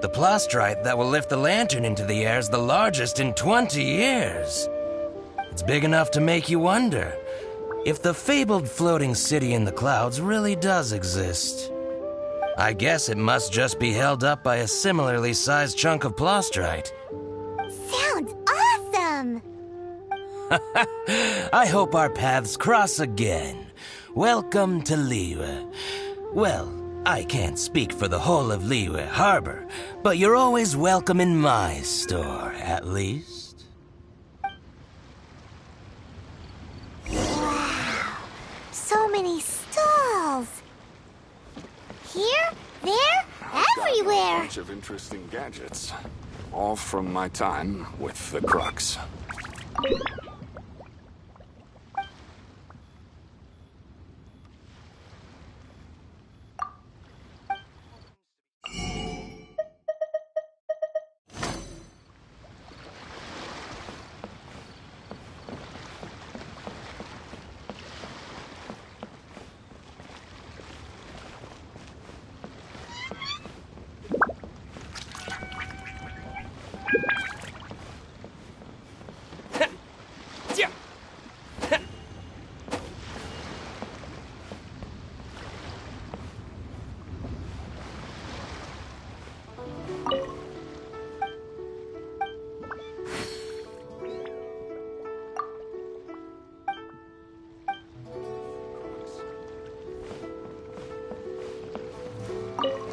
The plastrite that will lift the lantern into the air is the largest in 20 years. It's big enough to make you wonder if the fabled floating city in the clouds really does exist. I guess it must just be held up by a similarly sized chunk of plastrite. Sounds awesome! I hope our paths cross again. Welcome to Liyue. Well, I can't speak for the whole of Liyue Harbor, but you're always welcome in my store, at least. everywhere. Bunch of interesting gadgets. All from my time with the Crux.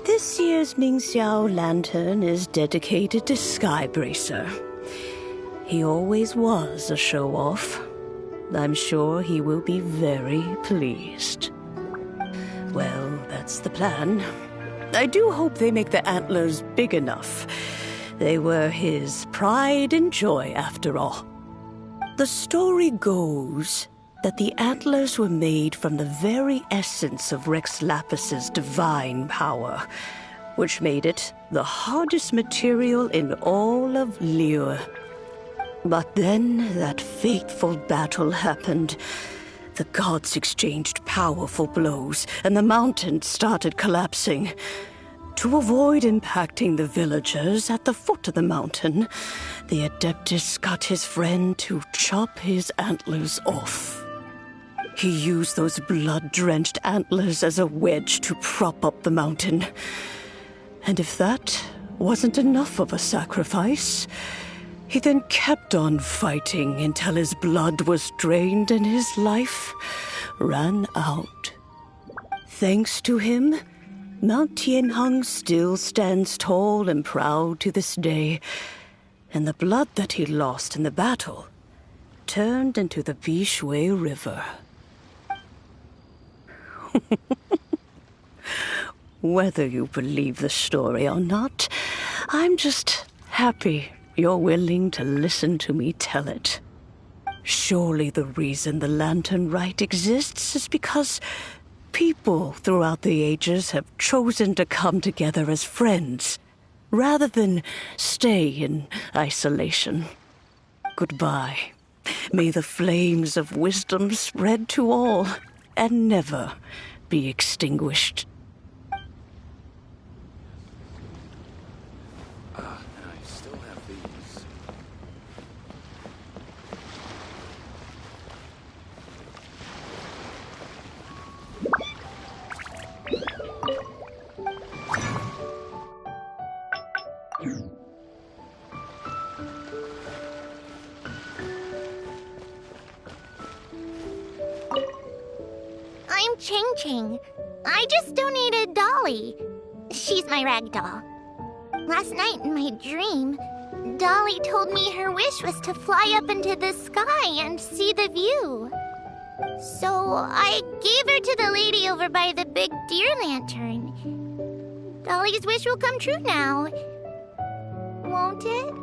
This year's Mingxiao lantern is dedicated to Skybracer. He always was a show-off. I'm sure he will be very pleased. Well, that's the plan. I do hope they make the antlers big enough. They were his pride and joy, after all. The story goes that the antlers were made from the very essence of Rex Lapis's divine power, which made it the hardest material in all of Liyue. But then that fateful battle happened. The gods exchanged powerful blows, and the mountain started collapsing. To avoid impacting the villagers at the foot of the mountain, the Adeptus got his friend to chop his antlers off. He used those blood-drenched antlers as a wedge to prop up the mountain. And if that wasn't enough of a sacrifice, he then kept on fighting until his blood was drained and his life ran out. Thanks to him, Mount Tianheng still stands tall and proud to this day, and the blood that he lost in the battle turned into the Bishui River. Whether you believe the story or not, I'm just happy you're willing to listen to me tell it. Surely the reason the Lantern Rite exists is because people throughout the ages have chosen to come together as friends, rather than stay in isolation. Goodbye. May the flames of wisdom spread to all and never be extinguished. I still have these. I'm Ching-Ching. I just donated Dolly. She's my rag doll. Last night in my dream, Dolly told me her wish was to fly up into the sky and see the view. So I gave her to the lady over by the big deer lantern. Dolly's wish will come true now. Won't it?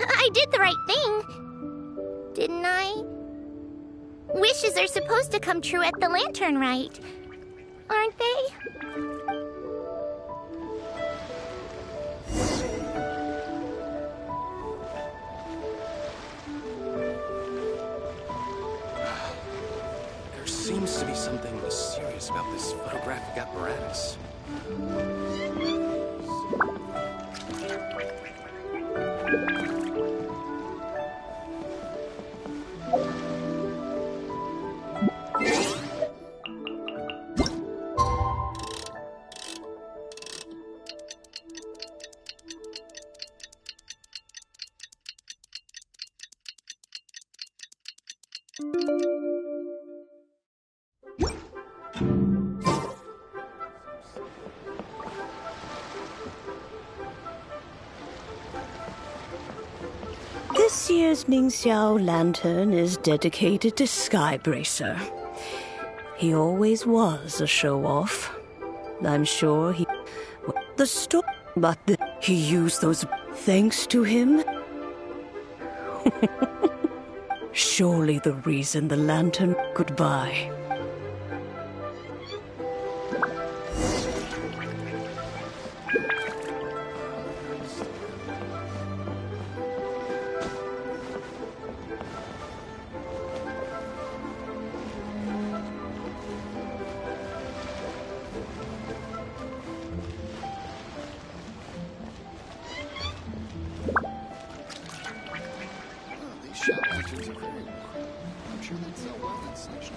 I did the right thing, didn't I? Wishes are supposed to come true at the Lantern Rite, aren't they? There seems to be something mysterious about this photographic apparatus. This year's Mingxiao lantern is dedicated to Skybracer. He always was a show-off. I'm sure he... the store, but he used those thanks to him? Surely the reason the lantern could buy. These shell lanterns are very warm. I'm sure they'd sell well in such.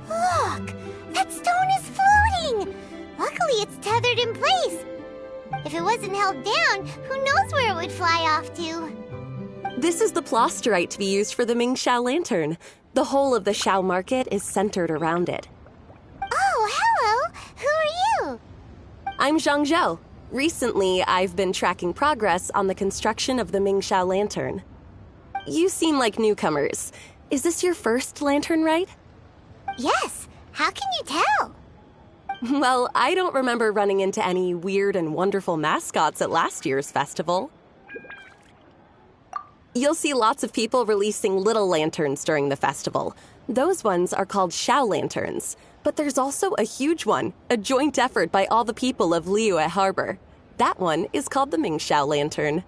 Look! That stone is floating! Luckily it's tethered in place. If it wasn't held down, who knows where it would fly off to? This is the plasterite to be used for the Mingxiao lantern. The whole of the Xiao market is centered around it. Oh, hello! Who are you? I'm Zhang Zhou. Recently, I've been tracking progress on the construction of the Mingxiao lantern. You seem like newcomers. Is this your first lantern rite? Yes. How can you tell? Well, I don't remember running into any weird and wonderful mascots at last year's festival. You'll see lots of people releasing little lanterns during the festival. Those ones are called Xiao lanterns. But there's also a huge one, a joint effort by all the people of Liyue Harbor. That one is called the Mingxiao lantern.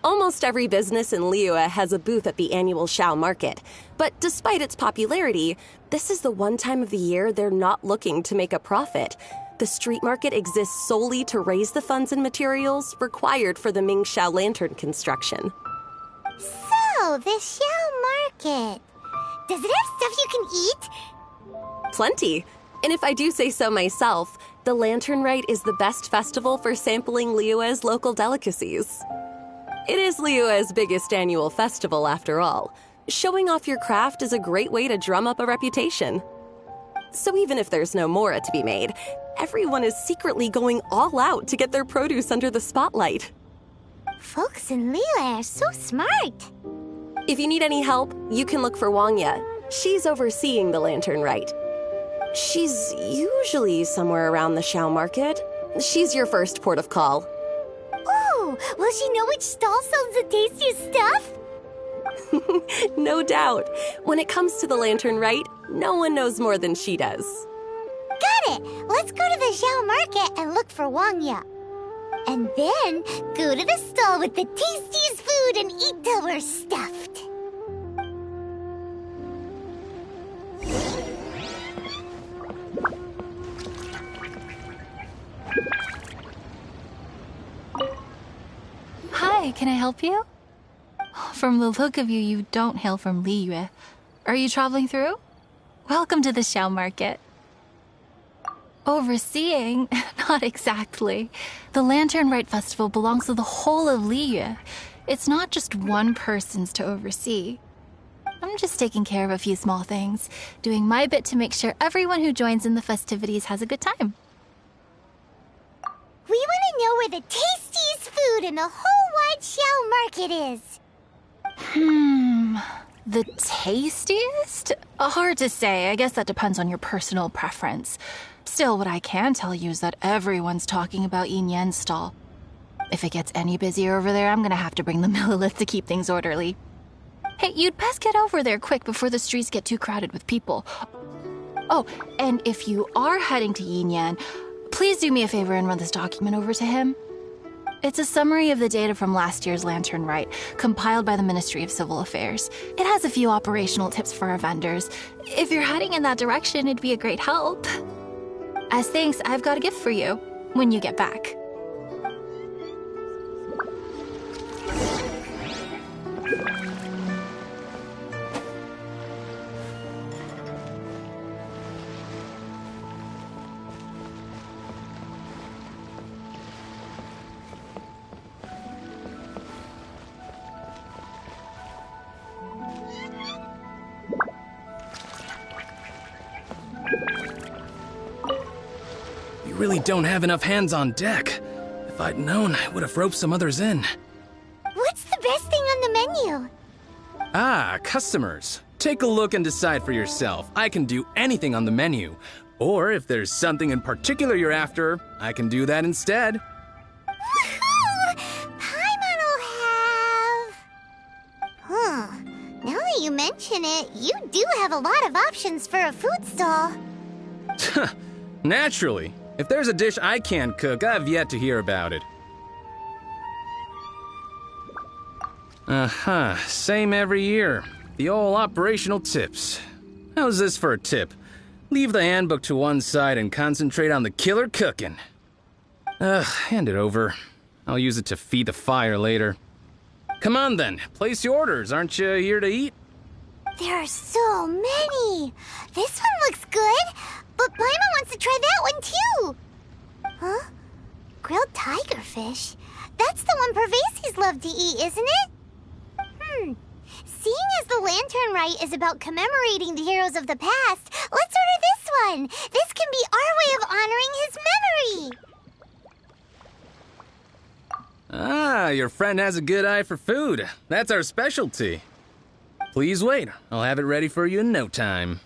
Almost every business in Liyue has a booth at the annual Xiao market. But despite its popularity, this is the one time of the year they're not looking to make a profit. The street market exists solely to raise the funds and materials required for the Mingxiao lantern construction. So, the Xiao market. Does it have stuff you can eat? Plenty. And if I do say so myself, the Lantern Rite is the best festival for sampling Liyue's local delicacies. It is Liyue's biggest annual festival, after all. Showing off your craft is a great way to drum up a reputation. So even if there's no mora to be made, everyone is secretly going all out to get their produce under the spotlight. Folks in Liyue are so smart. If you need any help, you can look for Wangya. She's overseeing the Lantern Rite. She's usually somewhere around the Xiao market. She's your first port of call. Oh, will she know which stall sells the tastiest stuff? No doubt. When it comes to the Lantern Rite, no one knows more than she does. Got it! Let's go to the Xiao market and look for Wangya. And then go to the stall with the tastiest food and eat till we're stuffed. Hi, can I help you? From the look of you, you don't hail from Liyue. Are you traveling through? Welcome to the Xiao market. Overseeing? Not exactly. The Lantern Rite Festival belongs to the whole of Liyue. It's not just one person's to oversee. I'm just taking care of a few small things, doing my bit to make sure everyone who joins in the festivities has a good time. We want to know where the tastiest food in the whole wide Xiao market is. The tastiest? Hard to say. I guess that depends on your personal preference. Still, what I can tell you is that everyone's talking about Yin Yan's stall. If it gets any busier over there, I'm gonna have to bring the millilith to keep things orderly. Hey, you'd best get over there quick before the streets get too crowded with people. Oh, and if you are heading to Yin Yan, please do me a favor and run this document over to him. It's a summary of the data from last year's Lantern Rite, compiled by the Ministry of Civil Affairs. It has a few operational tips for our vendors. If you're heading in that direction, it'd be a great help. As thanks, I've got a gift for you when you get back. really don't have enough hands on deck. If I'd known, I would have roped some others in. What's the best thing on the menu? Ah, customers. Take a look and decide for yourself. I can do anything on the menu. Or if there's something in particular you're after, I can do that instead. Woohoo! Paimon will have... Huh. Now that you mention it, you do have a lot of options for a food stall. Naturally. If there's a dish I can't cook, I've yet to hear about it. Same every year. The old operational tips. How's this for a tip? Leave the handbook to one side and concentrate on the killer cooking. Hand it over. I'll use it to feed the fire later. Come on then, place your orders. Aren't you here to eat? There are so many. This one looks good, but Paimon wants to try that one too. Huh? Grilled tigerfish? That's the one Pervases love to eat, isn't it? Seeing as the Lantern Rite is about commemorating the heroes of the past, let's order this one. This can be our way of honoring his memory. Ah, your friend has a good eye for food. That's our specialty. Please wait. I'll have it ready for you in no time.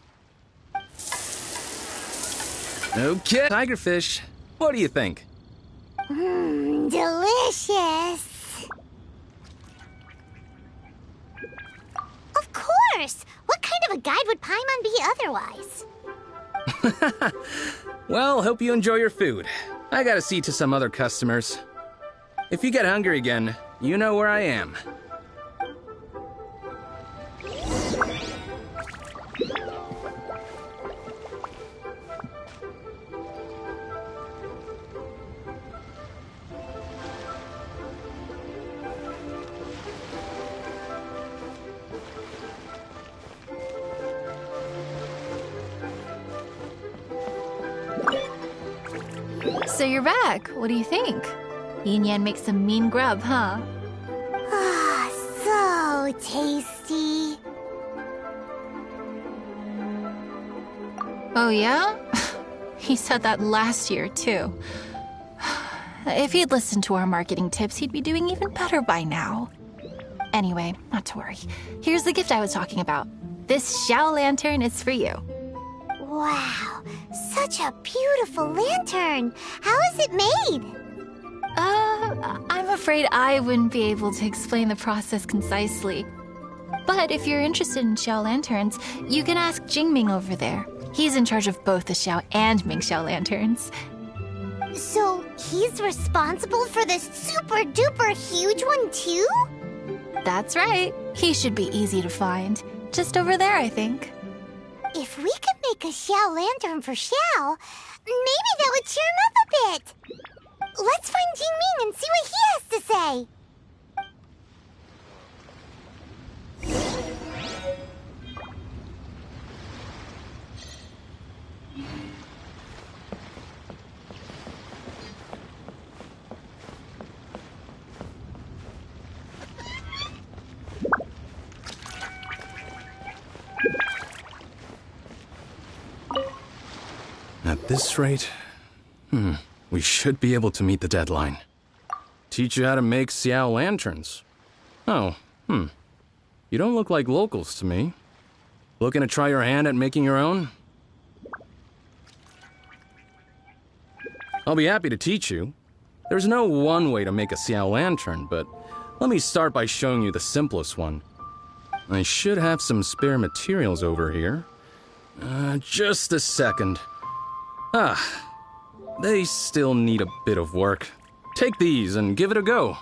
Okay, tigerfish. What do you think? Delicious. Of course! What kind of a guide would Paimon be otherwise? Well, hope you enjoy your food. I gotta see to some other customers. If you get hungry again, you know where I am. So you're back. What do you think? Yin Yan makes some mean grub, huh? Ah, so tasty. Oh, yeah? He said that last year, too. If he'd listened to our marketing tips, he'd be doing even better by now. Anyway, not to worry. Here's the gift I was talking about. This Xiao lantern is for you. Wow, such a beautiful lantern. How is it made? I'm afraid I wouldn't be able to explain the process concisely. But if you're interested in Xiao lanterns, you can ask Jingming over there. He's in charge of both the Xiao and Mingxiao lanterns. So he's responsible for this super duper huge one too? That's right. He should be easy to find. Just over there, I think. If we could make a Xiao lantern for Xiao, maybe that would cheer him up a bit. Let's find Jingming and see what he has to say. At this rate, we should be able to meet the deadline. Teach you how to make Xiao lanterns. Oh, You don't look like locals to me. Looking to try your hand at making your own? I'll be happy to teach you. There's no one way to make a Xiao lantern, but let me start by showing you the simplest one. I should have some spare materials over here. Just a second. They still need a bit of work. Take these and give it a go.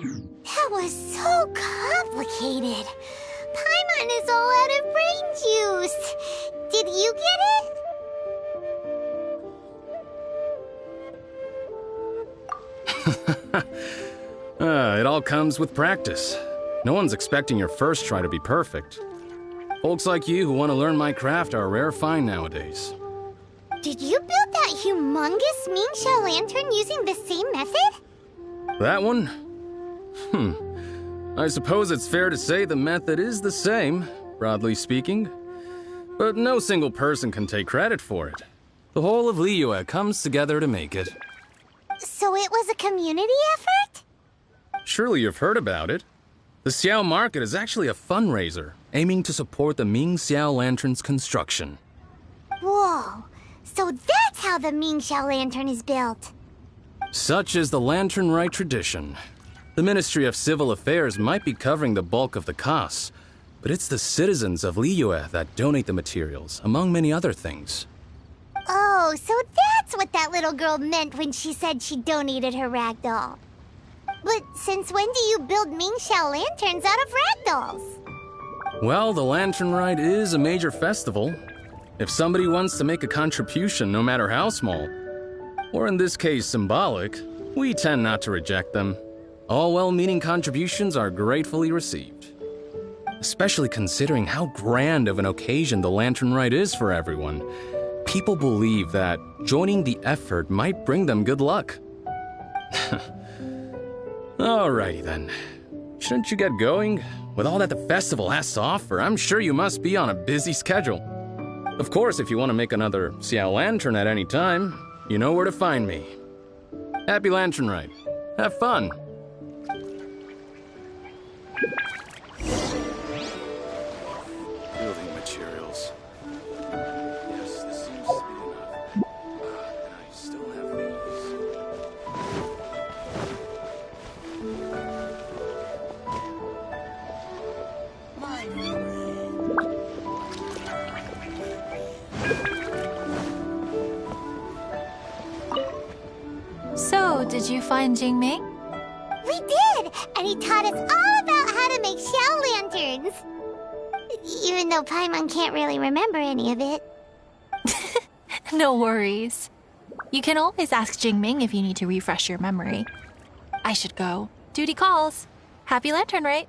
That was so complicated. Paimon is all out of brain juice. Did you get it? It all comes with practice. No one's expecting your first try to be perfect. Folks like you who want to learn my craft are a rare find nowadays. Did you build that humongous Mingxiao lantern using the same method? That one? I suppose it's fair to say the method is the same, broadly speaking. But no single person can take credit for it. The whole of Liyue comes together to make it. So it was a community effort? Surely you've heard about it. The Xiao Market is actually a fundraiser aiming to support the Ming Xiao Lantern's construction. Whoa, so that's how the Mingxiao lantern is built. Such is the Lantern Rite tradition. The Ministry of Civil Affairs might be covering the bulk of the costs, but it's the citizens of Liyue that donate the materials, among many other things. Oh, so that's what that little girl meant when she said she donated her ragdoll. But since when do you build Mingxiao lanterns out of ragdolls? Well, the Lantern Rite is a major festival. If somebody wants to make a contribution, no matter how small, or in this case symbolic, we tend not to reject them. All well-meaning contributions are gratefully received. Especially considering how grand of an occasion the Lantern Rite is for everyone. People believe that joining the effort might bring them good luck. Alrighty then. Shouldn't you get going? With all that the festival has to offer, I'm sure you must be on a busy schedule. Of course, if you want to make another Xiao Lantern at any time, you know where to find me. Happy Lantern Rite. Have fun. Building materials. Yes, this seems to be enough. And I still have these. So, did you find Jingming? We did! And he taught us all about how to make Xiao lanterns. Even though Paimon can't really remember any of it. No worries. You can always ask Jingming if you need to refresh your memory. I should go. Duty calls. Happy Lantern Rite.